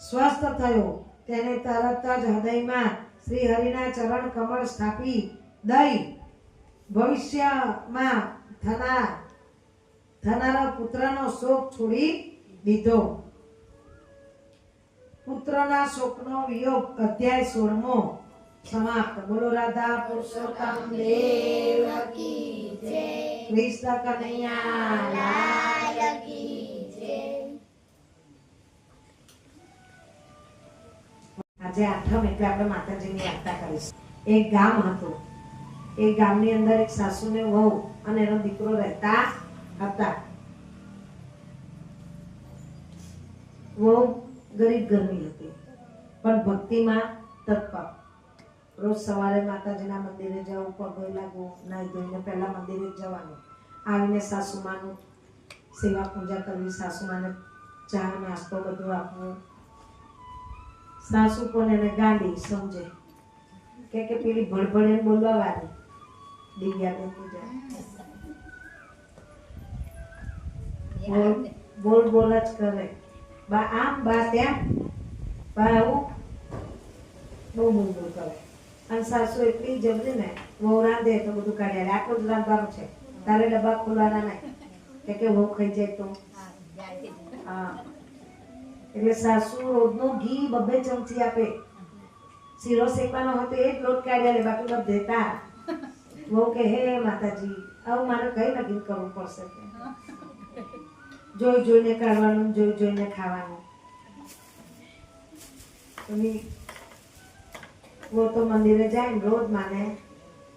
સ્વસ્થ થયો. તેને તરત જ હૃદયમાં શ્રી હરિના ચરણ કમળ સ્થાપી દઈ ભવિષ્યમાં થનારા પુત્રનો શોક છોડી દીધો. પુત્રના શોકનો વિયોગ. અધ્યાય 16મો સમાપ્ત. બોલો રાધા પુરુષોત્તમ દેવ કી જય. કૃષ્ણ કનૈયા લાલ કી જય. આજે આઠમ એટલે આપણે માતાજીની વાર્તા કરીશું. એક ગામ હતું. એ ગામની અંદર એક સાસુ ને વહુ અને એનો દીકરો રહેતા હતા. વહુ ગરીબ ઘરની હતી પણ ભક્તિમાં તત્પર. રોજ સવારે માતાજીના મંદિરે જવું, પગે લાગવું, નાઈ ધોઈને પહેલા મંદિરે જવાનું, આવીને સાસુમાનું સેવા પૂજા કરવી, સાસુમાને ચા નાસ્તો બધું આપવું. સાસુ પણ એને ગાંડી સમજે કે પેલી ભડભડે બોલવા વાળી દિવ્યા બોલ બોલ જ કરે. બા આમ બા ત્યાં, બા આવું, બહુ બોલ બોલ કરે. અને સાસુ એટલી જલ્દી ને વહુ રાંધે તો બધું કાઢી આલે. આટલું જ રાંધવાનું છે, તારે ડબ્બા ખોલવાના નહીં કે વહુ ખાઈ જાય તો. હા, એટલે સાસુ રોજનું ઘી 2 ચમચી આપે. શીરો શેકવાનો હોય તો એ જ લોટ કાઢી આલે, બાકી બધું દેતા. વહુ કે હે માતાજી, આવું મારે કઈ નક્કી કરવું પડશે. જોઈ જોઈને કાઢવાનું, જોઈ જોઈને ખાવાનું. वो तो मंदिर जाए रोज माने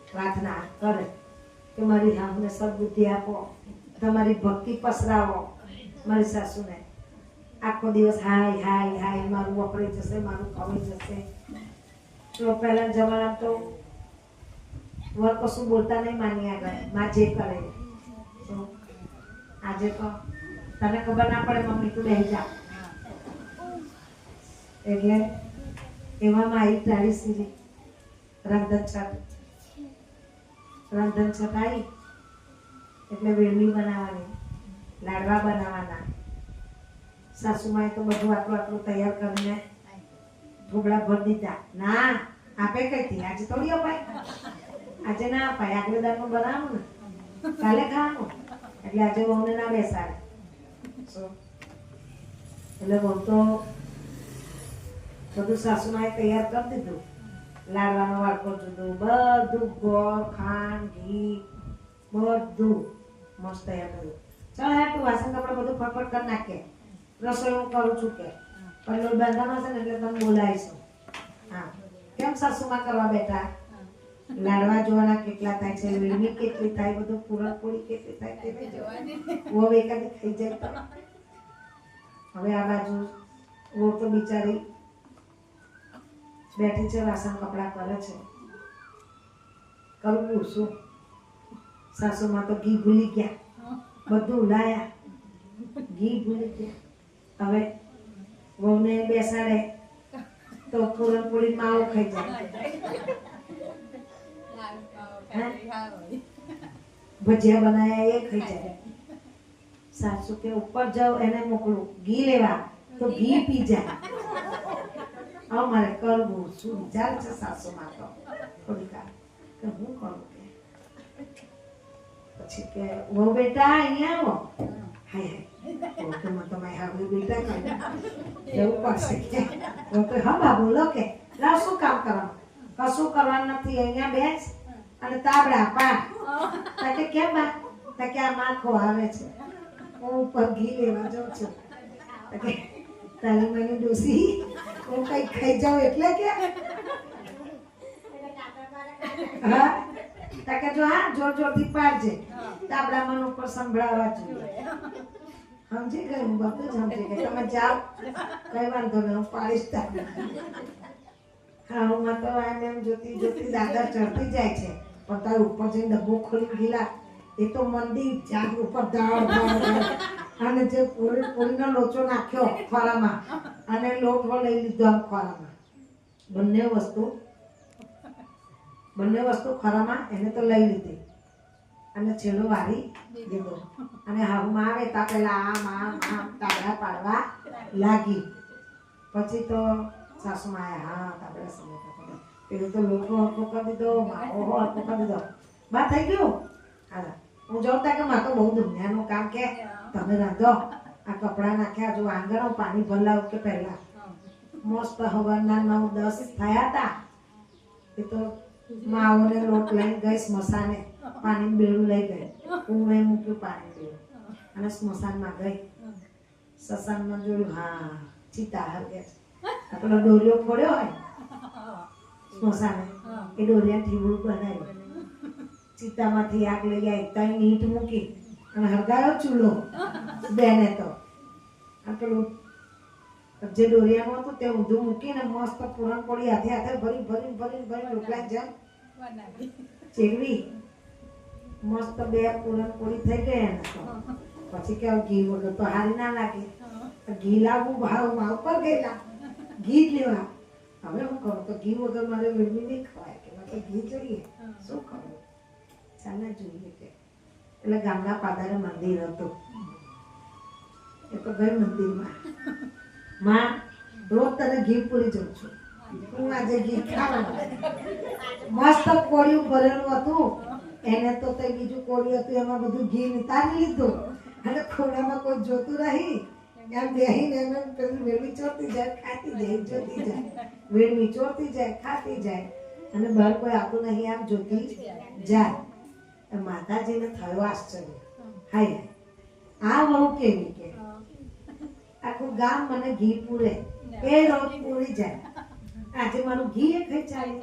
प्रार्थना करे कि मारी हमने सद्बुद्धि आपो, તમારી ભક્તિ પસરાવો. મારી સાસુને આખો દિવસ હાય હાય હાય, મારું વપરાઈ જશે, મારું ખવાઈ જશે. તો પહેલા જમાના તો વર કશું બોલતા નહીં, માની આગળ માં જે કરે. તો આજે તો તને ખબર ના પડે, મમ્મી તું બેસી જા. એટલે એવામાં આવી તારી સીરી રાંધન છઠ આવી એટલે વેડમી બનાવવાની, લાડવા બનાવવાના. સાસુમાએ તો બધું આટલું તૈયાર કરીને ઢોકળા ભરી દીધા. ના આપે કઈથી, આજે થોડી અપાય, આજે ના અપાય, આગલે દાડનું બનાવવાનું ને કાલે ખાવાનું. એટલે આજે વહુને ના બેસાડે. એટલે વહુ તો બધું સાસુમાએ તૈયાર કરી દીધું. લાડવાનો વાડકો જુદો, બધું ગોળ, ખાંડ, ઘી બધું મસ્ત તૈયાર કર્યું. ચાલ યાર તું વાસણ કપડા બધું ફટફટ કરી નાખે. રસોઈ હું કરું છું કે પણ લોટ બાંધવાનો છે ને એટલે તમે બોલાવીશું. હા કેમ સાસુમાં કરવા બેઠા? લાડવા જોવાના કેટલા થાય છે, વેલમી કેટલી થાય, બધું પૂરણપોળી કેટલી થાય તે વો એકાદી થઈ જાય તો. હવે આ બાજુ વો તો બિચારી બેઠી છે, વાસણ કપડા કરે છે. કરવું શું? સાસુમાં તો ઘી ભૂલી ગયા, બધું ઉડાયા, ઘી ભૂલી ગયા. હવે વહુને બેસાડે તો પૂરણપોળી માવો ખાઈ જાય, ભજીયા બનાયા એ ખાઈ જાય. સાસુ કે ઉપર જાઓ એને મોકલું ઘી લેવા તો ઘી પી જાય. અમારે કરવું શું? વિચાર છે સાસુમાં તો થોડીક કે હું કરું કે પછી કે વો બેટા અહીંયા આવો. હાય હાય તો મને તમે હવે બેટા કહ્યું એવું પડશે કે હા બાબુ લો કે લાવ શું કામ કરવાનું? કશું કરવાનું નથી, અહીંયા બેસ અને તાબડા પાડ. કે કેમ બા? કે આ માખો આવે છે, હું ઉપર ઘી લેવા જાઉં છું. કે તારી મને ડોસી હું કઈ ખાઈ જાઉં એટલે કે હા કે જો હા જોર જોરથી પાડજે, તાબડા મને ઉપર સંભળાવવા જોઈએ. સમજી ગઈ? હું બધું જ સમજી ગઈ. તમે જાઓ કઈ વાંધો નહીં, હું પાડીશ તાબડા. હા હું તો એમ જોતી જોતી દાદા ચડતી જાય છે પણ તારે ઉપર જઈને ડબ્બો ખોલી ગયેલા એ તો મંડી જાગ ઉપર દાળ અને જે પૂરીનો લોચો નાખ્યો ખોરામાં અને લોટ લઈ લીધો આમ ખોરામાં. બંને વસ્તુ ખોરામાં એને તો લઈ લીધી અને છેડો વાળી દીધો. અને હાવમાં આવે તા પેલા આમ તાબડા પાડવા લાગી. પછી તો સાસુમાં હા તાબડા સમય પેલું તો લોટો હરકો કરી દીધો, માવો હરકો કરી દીધો. બા થઈ ગયું? હા હું જોતા કે માં તો બહુ દુનિયાનું કામ કે તમે રાંધો. આ કપડા નાખ્યા, જો આંગણ પાણી ભરલાવ કે પહેલા મસ્ત હવારના 9-10 થયા હતા. એ તો માવો ને લોટ લઈને ગઈ સ્મશાને, પાણી બેડું લઈ ગઈ. હું મૂક્યું પાણી બેડું અને સ્મશાનમાં ગઈ. સસાનમાં જોયું હા ચિતા હરગે આપણો દોરિયો ફોડ્યો હોય સ્મશાને, એ દોરિયા ઠીવડું બનાવ્યું. ચિતામાંથી આગ લઈ આવી, તઈ ઈંટ મૂકી અને હરગાયો ચૂલો બેને તો. પેલું જે દોરિયાનું હતું તે ઊંધું મૂકીને મસ્ત પૂરણપોળી હાથે હાથે ભરી ભરી ભરી ભરી રોટલા જેમ ચેરવી મસ્ત 2 પૂરણપોળી થઈ ગઈ એને તો. પછી કે ઘી વગર તો હારી ના લાગે, ઘી લાવવું ભાવમાં ઉપર ગયેલા ઘી લેવા. હવે હું કરું તો ઘી વગર મારે વેડમી નહીં ખવાય કે મારે ઘી જોઈએ. શું કરું? ચાલે જોઈએ કે એટલે ગામના પાદરે મંદિર હતું. એ તો ગઈ મંદિરમાં માં રોજ તને ઘી પૂરી જઉં છું, હું આજે ઘી ખાવાનું. મસ્ત કોળિયું ભરેલું હતું એને તો તે બીજું કોળિયું હતું એમાં બધું ઘી નિતારી લીધું અને ખોડામાં કોઈ જોતું રહી એમ બેહીને એમ પેલું વેડમી ચોરતી જાય ખાતી જાય, જોતી જાય, વેડમી ચોરતી જાય ખાતી જાય અને બહાર કોઈ આવતું નહીં આમ જોતી જાય. માતાજીને થયો આશ્ચર્ય, હાય આ વહુ કેવી કે આખું ગામ મને ઘી પૂરે, એ રોજ પૂરી જાય, આજે મારું ઘી એ ખાઈ ચાલે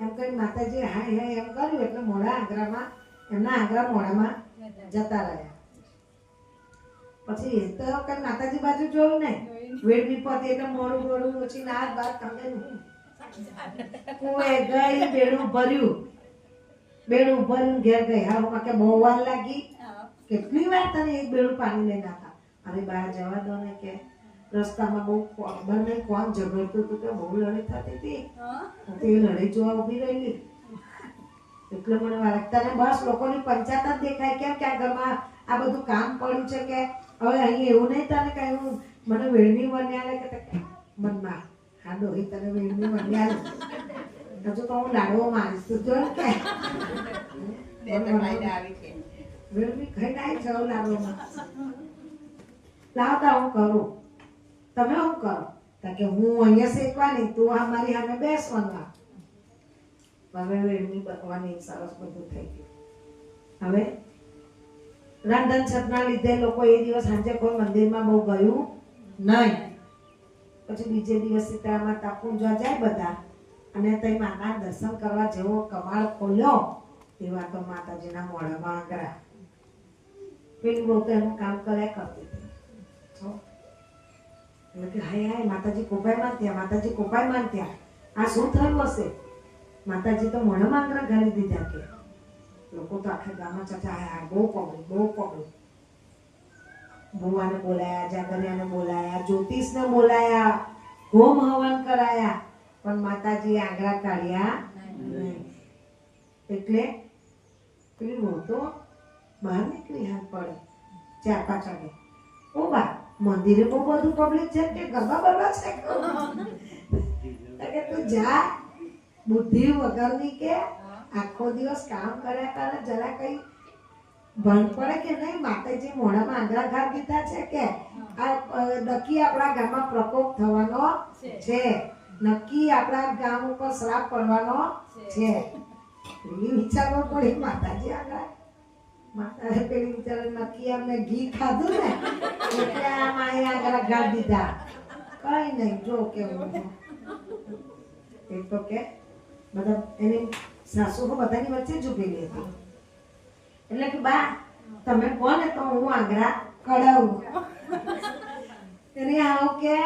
એમ કરી માતાજી હાય હાય એમ કર્યું એટલે મોડા આંગરામાં એમના આંગરા મોડામાં જતા રહ્યા. પછી એ તો કઈ માતાજી બાજુ જોયું ને વેડમી પતિ એટલે મોડું મોડું ઓછી નાક બાદ તમે કુએ ગઈ બેડું ભર્યું ઘેર ગઈ. હા કે બહુ વાર લાગી, કેટલી વાર તને એક બેડું પાણી લઈને આતા? અરે બહાર જવા દો ને કે રસ્તામાં બહુ ખબર નહીં કોણ ઝઘડતું હતું કે બહુ લડાઈ થતી હતી, તે લડાઈ જોવા ઉભી રહેલી એટલે મને વાગતા ને બસ લોકોની પંચાયત જ દેખાય કેમ કે આ ઘરમાં આ બધું કામ પડ્યું છે કે હવે અહીં એવું નહીં તને કહ્યું મને વેડમી બન્યા કે મનમાં હા ડોહી તને વેડમી બન્યા હજુ તો હું લાડવો મારીશ તું જો કે વેડમી ખાઈને આવી જાઉં લાડવો લાવતા હું કરું, તમે શું કરો કે હું અહીંયા શેકવાની, તું અમારી સામે બેસવાના. હવે એમની બનવાની સરસ બધું થઈ ગયું. હવે રાંધણ છતના લીધે લોકો એ દિવસ સાંજે કોઈ મંદિરમાં બહુ ગયું નહીં. પછી બીજે દિવસ સીતારામ માતા પૂજવા જાય બધા, અને તઈ માતા દર્શન કરવા જેવો કમાળ ખોલ્યો એવા તો માતાજીના મોઢામાં આંગળા. પેલી બહુ તો એનું કામ કર્યા કરતી હતી. એટલે કે હાય હાય માતાજી કોપાઈ માનત્યા, માતાજી કોપાઈ માનત્યા, આ શું થયું હશે? માતાજી તો મોઢામાં આંગળા ઘાલી દીધા. કે લોકો તો આખા ગામમાં ચર્ચા, બહુ પગલું બહુ પગલું. ભુવાને બોલાયા, જાગરિયાને બોલાયા, જ્યોતિષને બોલાયા, હોમ હવન કરાયા, પણ માતાજી આંગળા કાઢ્યા નહીં. એટલે પેલી બહુ તો બહાર નીકળી હાથ પડે 4-5 વાગે. ઓ બા, મંદિરે બહુ બધું પબ્લિક છે કે ગરબા બરબા છે? કે તું જા, બુદ્ધિ વગરની, કે આખો દિવસ કામ કર્યા કરે, જરા કઈ ભણ પડે કે નહીં? માતાજી મોઢામાં આંગળા ઘાલ દીધા છે કે આ નક્કી આપણા ગામમાં પ્રકોપ થવાનો છે, નક્કી આપણા ગામ ઉપર શ્રાપ પડવાનો છે. પેલી વિચારવા પડી માતાજી આંગળા. માતા પેલી વિચારે નક્કી અમને ઘી ખાધું ને એટલે આમાં આંગળા ઘાલ દીધા. કઈ નહીં, જો કેવું એ તો કે બધા એની સાસુ બધાની વચ્ચે જ ઉભેલી હતી. એટલે કે બા તમે કોને તો હું આંગળા કઢાવું. એને આવું કે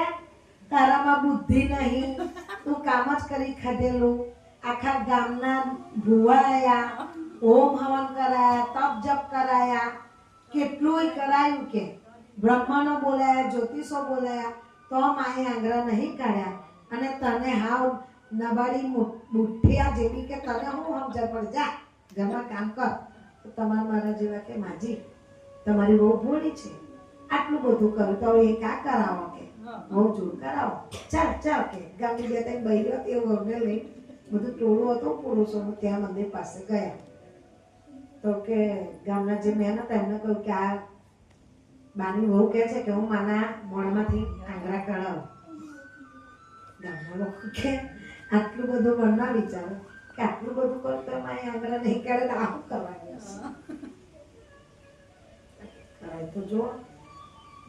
તારામાં બુદ્ધિ નહીં, તું કામ જ કરી ખાધેલું. આખા ગામના ભુવાયા, હોમ હવન કરાયા, તપ જપ કરાયા, કેટલું કરાયું, કે બ્રહ્માનો બોલાયા, જ્યોતિષો બોલાયા, તો માએ આંગળા નહીં કાઢ્યા. અને તને હાવ નબાડી મુઠ્ઠિયા જેવી, કે તને હું સમજ પડ, જા ઘરમાં કામ કર. તો તમારા મારા જેવા કે માજી તમારી બહુ ભોળી છે, આટલું બધું કરું તો એ કા કરાવો, કે બહુ જોર કરાવો, ચાલ ચાલ. કે ગામની 2-3 બહેરીઓ તે વહુને લઈ બધું ટોળું હતું પુરુષોનું ત્યાં મંદિર પાસે ગયા. તો કે ગામના જે મેન હતા એમને કહ્યું કે આ બાની વહુ કહે છે કે હું માના મોઢામાંથી આંગળા કઢાવું. ગામના લોકો કે આટલું બધું મનમાં વિચારો કે આટલું બધું કરું તો મારી આંગળા નહીં કાઢે તો આવું કરવાની હશે. તો જો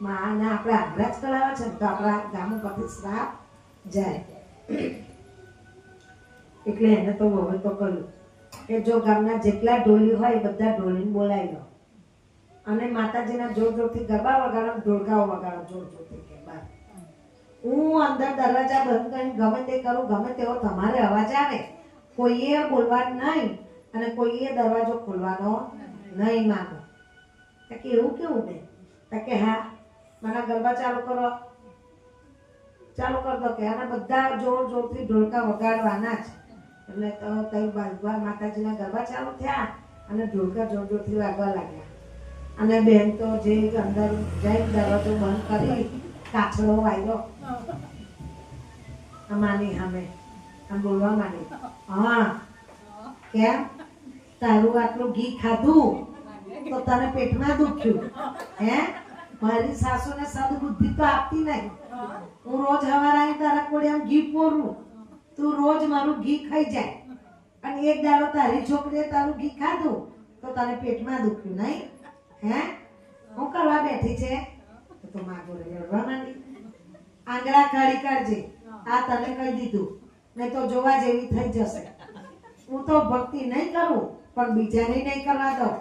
માને આપણે આંગળા જ કઢાવવા છે તો આપણા ગામ ઉપરથી શ્રાપ જાય. એટલે એને તો વહુ તો કહ્યું કે જો ગામના જેટલા ઢોલી હોય એ બધા ઢોલીને બોલાવી લો, અને માતાજીના જોર જોરથી ગરબા વગાડો, ઢોલકાઓ વગાડો જોર જોરથી. કે બાર હું અંદર દરવાજા બંધ કરીને ગમે તે કરું, ગમે તેવો તમારે અવાજ આવે, કોઈએ બોલવાનું નહીં અને કોઈએ દરવાજો ખોલવાનો નહીં. માનો કે એવું કેવું ને? કે હા મને ગરબા ચાલુ કરો, ચાલુ કર દો. કે આના બધા જોર જોરથી ઢોલકા વગાડવાના જ. એટલે તો તઈ ભગવાન માતાજીના ગરબા ચાલુ થયા અને ઢોલકા જોર જોરથી વાગવા લાગ્યા. અને બેન તો જે અંદર જઈ દરવાજો બંધ કરી કાચડો વાગ્યો અમારી સામે, આમ બોલવા માંડી, હા કેમ તારું આટલું ઘી ખાધું તો તને પેટમાં દુખ્યું? હે, મારી સાસુને સદબુદ્ધિ તો આપતી નહીં. હું રોજ સવારે આવી તારા કોડે આમ ઘી પોરું, તું રોજ મારું ઘી ખાઈ જાય, અને એક દાડો તારી છોકરીએ તારું ઘી ખાધું તો તને પેટમાં દુખ્યું નહીં? હે, હું કરવા બેઠી છે? તો માં જોડે લડવા માંડી. આંગળા કાઢી કાઢજે, આ તને કહી દીધું, નહીં તો જોવા જેવી થઈ જશે. હું તો ભક્તિ નહીં કરું પણ બીજાને નહીં કરવા દઉં.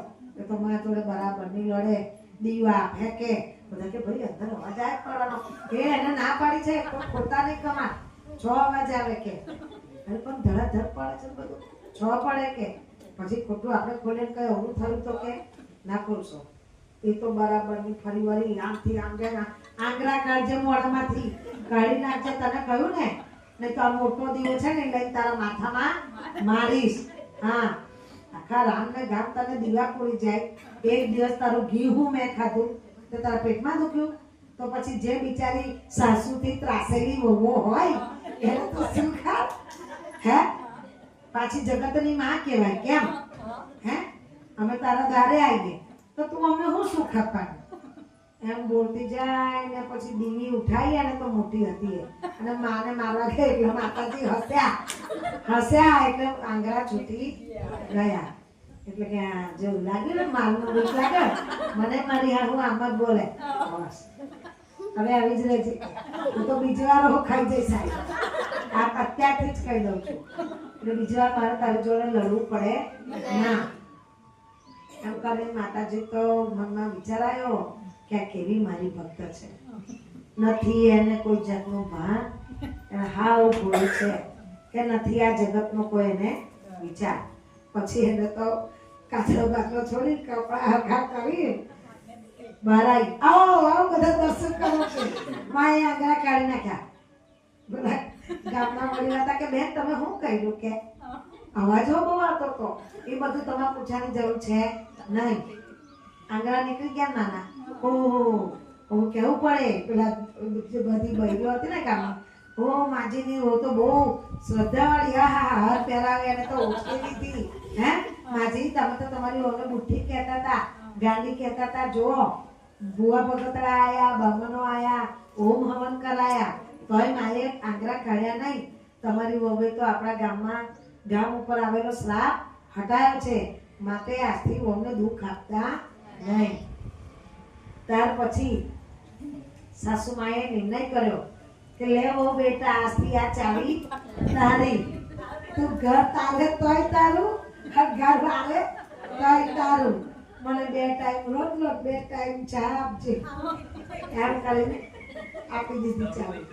તો માં જોડે બરાબર નહીં લડે, દીવા ફેંકે. બધા કે ભાઈ અંદર અવાજ આવે પડવાનો, એ એને ના પાડી છે તો ખોટા નહીં કમા, 6 અવાજ આવે કે. અને પણ ધડાધડ પડે છે બધું 6 પડે કે. પછી ખોટું આપણે ખોલીને કઈ અવરું થયું તો કે ના ખોલશો. એ તો બરાબર ની ફરી વળી આમથી આમ જાય, આંગળા કાઢજે મોઢામાંથી, કાઢી નાખજે. તને કહ્યું ને, નહીં તો આ મોટો દીવો છે ને લઈને તારા માથામાં મારીશ. હા, આખા રામને ગામ તને દીવા પૂરી જાય. એક દિવસ તારું ઘી હું મેં ખાધું તો તારા પેટમાં દુખ્યું, તો પછી જે બિચારી સાસુથી ત્રાસેલી વહુ હોય એને તો શું ખા? હે, પાછી જગતની માં કહેવાય. કેમ? હે, અમે તારા દારે આવીએ તો તું અમને શું સુખ આપવાનું? એમ બોલતી જાય ને પછી દીવી ઉઠાઈ અને તો મોટી હતી એ. અને માને મારવા ગઈ એટલે માતાજી હસ્યા એટલે આંગળા છૂટી ગયા. એટલે કે આ જેવું લાગ્યું ને મારનું બીક લાગે મને મારી હારું આમ જ બોલે બસ હવે આવી જ રહેજે હું તો બીજી વાર હું ખાઈ જઈશ આ અત્યારથી જ કહી દઉં છું એટલે બીજી વાર મારે તારી જોડે લડવું પડે ના એમ કરીને માતાજી તો મનમાં વિચાર આવ્યો કે આ કેવી મારી ભક્ત છે નથી એને કોઈ જાતનું ભાન હાવ ભૂલ છે કે નથી આ જગતનો કોઈ એને વિચાર પછી એને તો કાચરો બાકરો છોડી કપડા હરખા કરી બહાર આવી આવો બધા દર્શન કરો છે માએ આંગળા કાઢી નાખ્યા બધા ગામના વડીલ હતા કે બેન તમે શું કર્યું કે અવાજો બહુ આવતો હતો એ બધું તમારે પૂછવાની જરૂર છે નહીં આંગળા નીકળી ગયા નાના ઓહો કેવું પડે પેલા જે બધી બહેરીઓ હતી ને ગામમાં ઓ માજીની ઓ તો બહુ શ્રદ્ધાવાળી હા હાર પહેરાવે એને તો ઓળખી લીધી હે માજી તમે તો તમારી ઓને બુદ્ધિ કહેતા હતા ગાંડી કહેતા હતા જો ભુવા ભગતડા આયા બમનો આયા ઓમ હવન કરાયા તોય માએ આંગળા કાઢ્યા નહીં તમારી વહુએ તો આપણા ગામ ઉપર આવેલો શ્રાપ હટાયો છે માટે આજથી વહુને દુઃખ આપતા નહીં. ત્યાર પછી સાસુમાએ નિર્ણય કર્યો કે લે વહુ બેટા આજથી આ ચાવી તારી તું ઘર તારે તોય તારું ઘર વાળે તોય તારું મને 2 ટાઈમ રોટલો 2 ટાઈમ ચા આપજે એમ કરીને આપી દીધી ચાવી.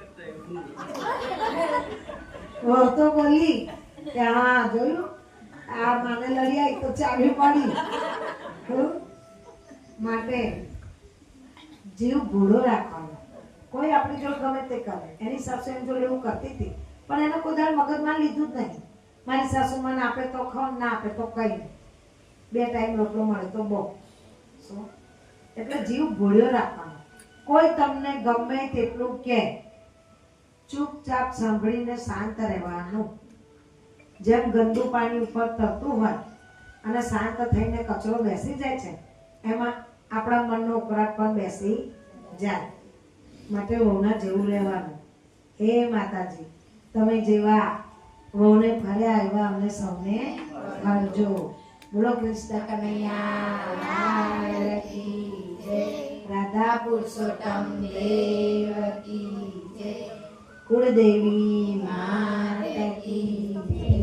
તો બોલી કે હા જોયું આ માને લડી આવી તો ચાવી પડી માટે જીવ ભૂલો રાખવાનો કોઈ આપણી જોડે ગમે તે કરે એની સાસુ એમ જોડે એવું કરતી હતી પણ એને કોઈ દર મગજમાં લીધું જ નહીં મારી સાસુ મને આપે તો ખાવ ના આપે તો કઈ નહીં 2 ટાઈમ રોટલો મળે તો બહુ શું એટલે જીવ ભૂલ્યો રાખવાનો કોઈ તમને ગમે તેટલું કે ચૂપચાપ સાંભળીને શાંત રહેવાનું જેમ ગંદુ પાણી ઉપર તરતું હોય અને શાંત થઈને કચરો બેસી જાય છે એમાં આપણા મનનો ઉકળાટ પણ બેસી જાય માટે વહુના જેવું રહેવાનું. હે માતાજી તમે જેવા વહુને ફર્યા એવા અમને સૌને ફરજો. બોલો કૃષ્ણ કનૈયા કી જય રાધા પુરુષોત્તમ દેવ કી જય કુળદેવી માતા કી જય.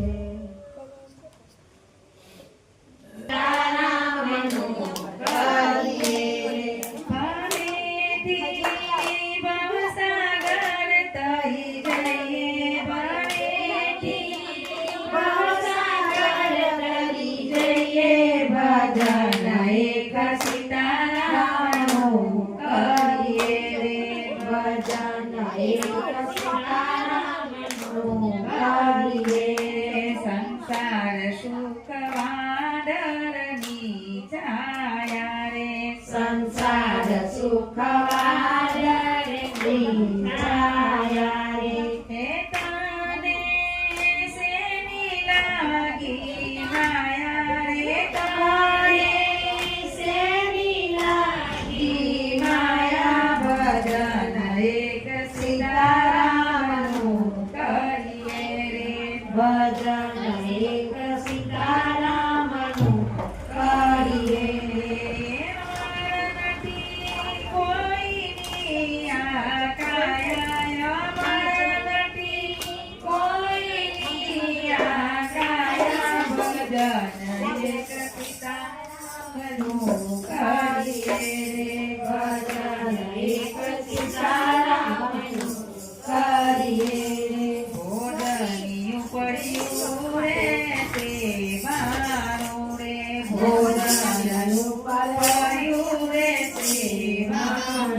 સંસાર સુખ વાદળની છાયા રે સંસાર સુખ વાદળની છાયા રે હે તને શેની લાગી માયા રે તને શેની લાગી માયા ભજન એક સીતારામનું કરીએ રે ભજન એક સીતારામનું કરીએ નથી કોઈની આ કાયા નથી કોઈની આ કાયા ભજન એક સીતારામનું કરીએ રે ભજન એક સીતારામનું કરીએ રે ભોજનિયું પડ્યું રે તે મારું રે ભોજનિયું પડ્યું રે તે મારું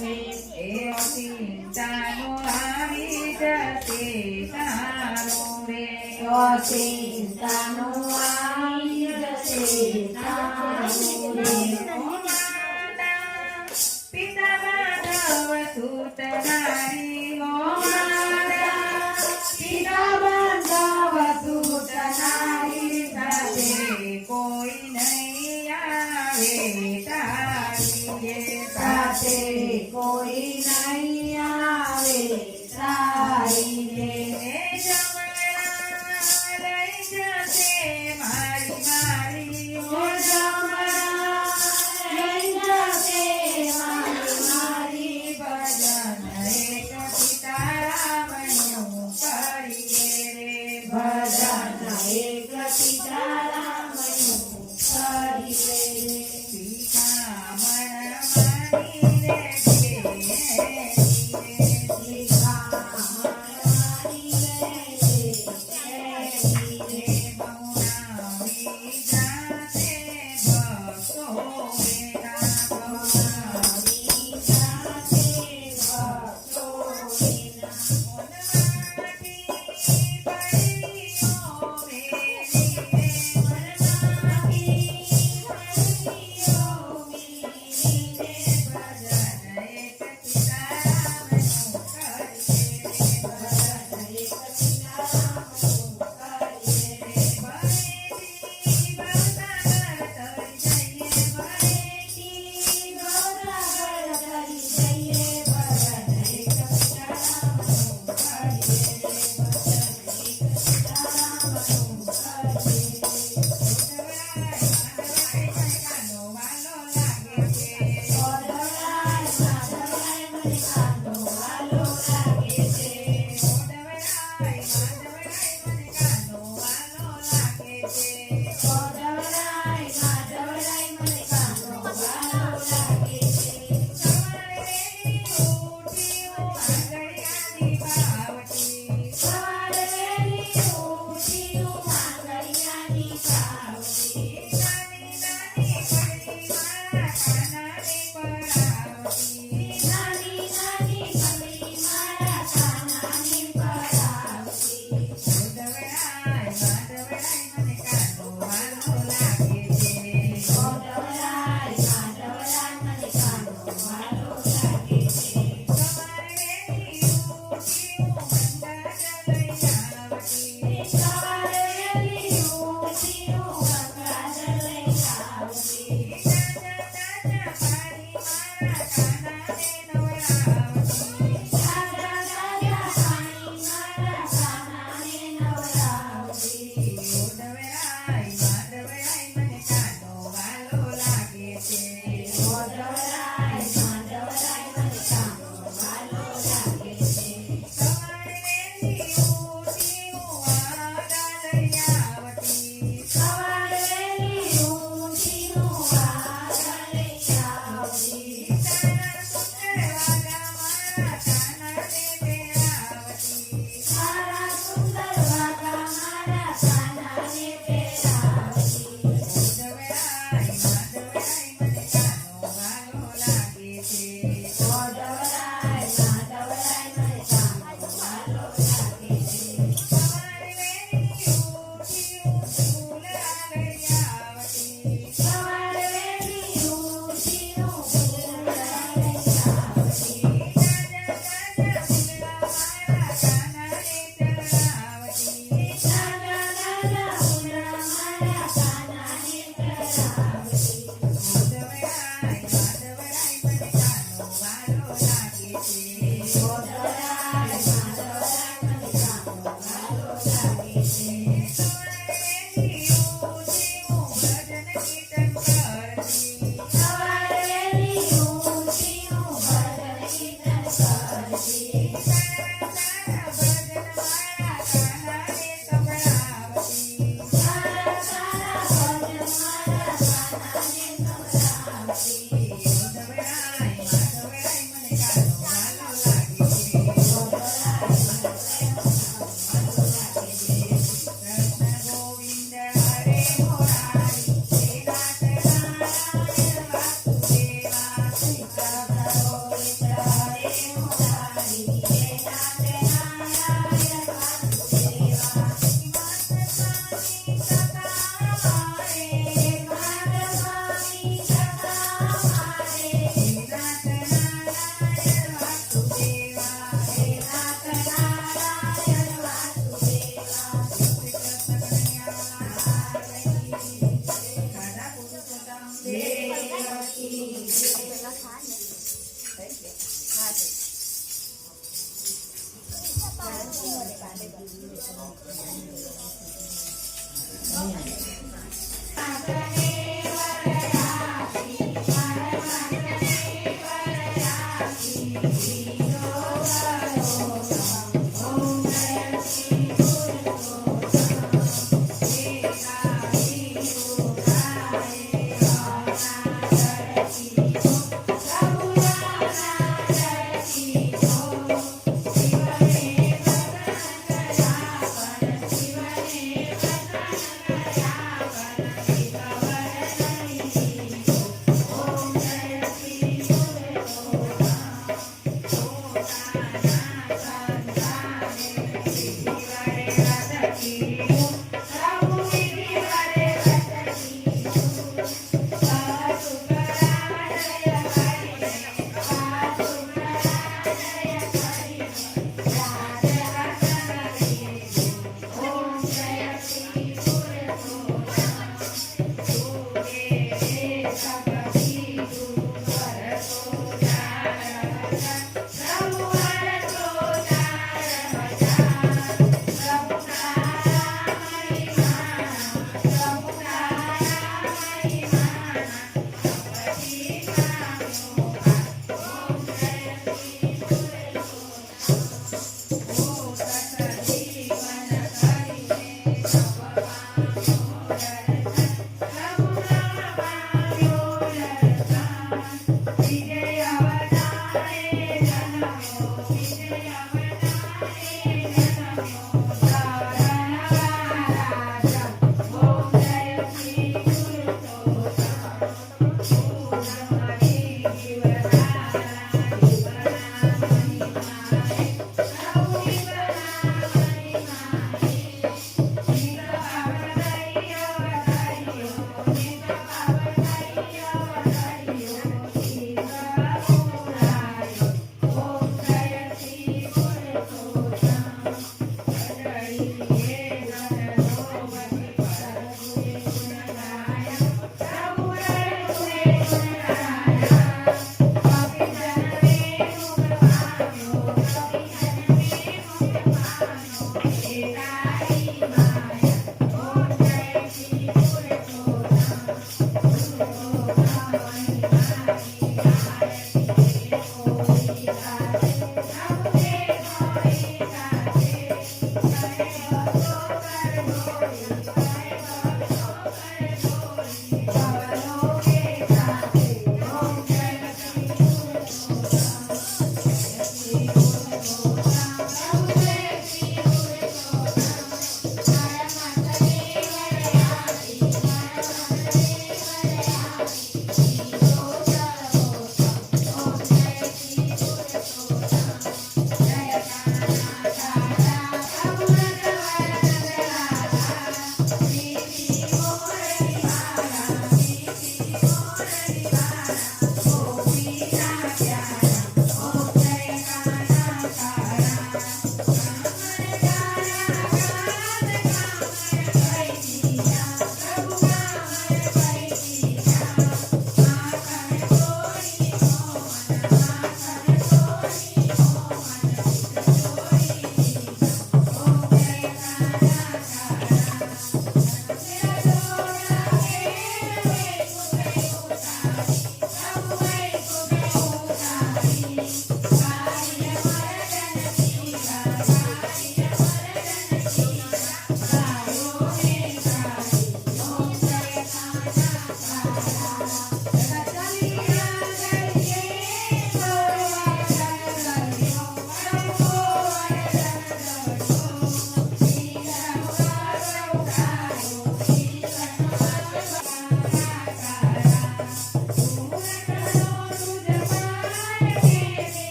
રે એ ચિંતાનો આવી જશે તારું રે ચિંતાનો આવી જશે તારું રે પિતા માધવ સુત નારી પિતા બાંધવ સુત નારી સાથે કોઈ નહીં આવે તારી સાથે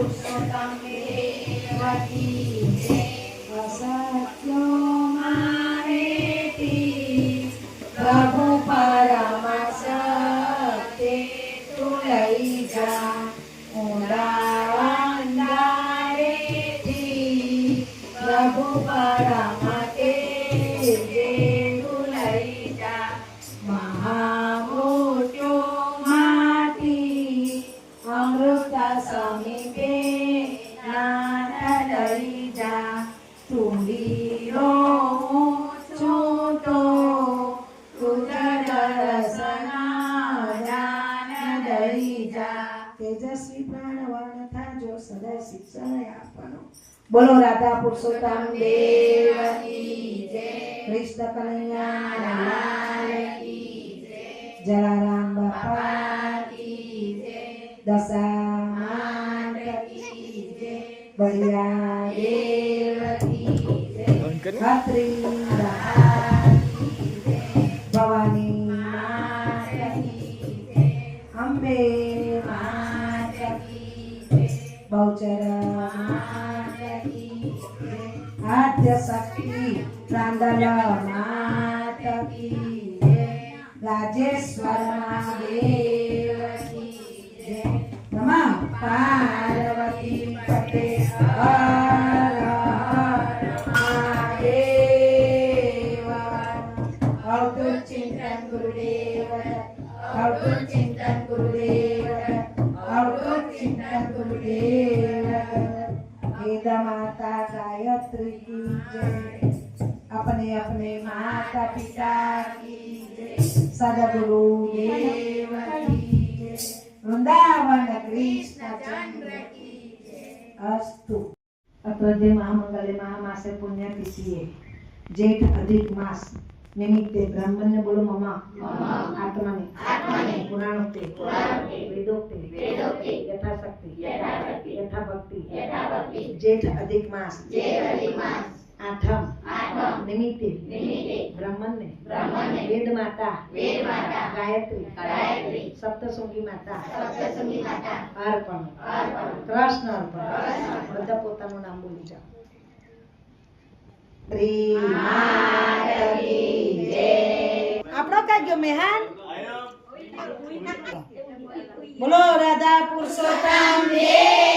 પુરુષોત્તમ દેવ કી જય. અસત્યો મારેતી પ્રભુ પરમ સત્ય તું લઈ જા. ઊંડા અંધારેથી પ્રભુ પરમ તેજે તું લઈ જા. મહામૃત્યુમાંથી અમૃત સમીપે નાથ લઈ જા. તુંડીરો છૂટો તેજસ્વી પ્રાણવર્ણ થાજો સદા શિક્ષણ આપવાનો. બોલો રાધા પુરુષોત્તમ દેવ કી જય. કૃષ્ણ કનૈયા લાલ કી જય. જલારામ બાપા કી જય. દશા માત કી જય. બળિયા દેવ કી જય. ખાત્રી રાધા કી જય. ભવાની માત કી જય. અંબે માત કી જય. બહુચર માત કી જય. આદ્ય શક્તિ પ્રાંદલ માત કી જય. રાજેશ્વર મહાદેવ કી જય. નમઃ પાર્વતી પતે હર હર મહાદેવ. અવધૂત ચિંતન ગુરુદેવ. અવધૂત ચિંતન ગુરુદેવ. અવધૂત ચિંતન ગુરુદેવ. वेद माता गायत्री की जय. अपने अपने माता पिता की जय. सदगुरु देव की जय. वृंदावन कृष्ण चंद्र की जय. अस्तु. अत्र महामंगले महामासे पुण्यतिथिये जेठ अधिक मास निमित्ते ब्राह्मण्य बोलो ममा आत्मने पुराणोक्ते वेदोक्ते यथाशक्ति यथा भक्ति जेठ अधिक मास आठम निमित्ते ब्राह्मण्य वेद माता गायत्री सप्तशृंगी माता अर्पण कृष्ण अर्पण બધા પોતાનું નામ બોલી જાઓ. આપણો કઈ ગયો મેહાન. બોલો રાધા પુરુષોત્તમ દેવ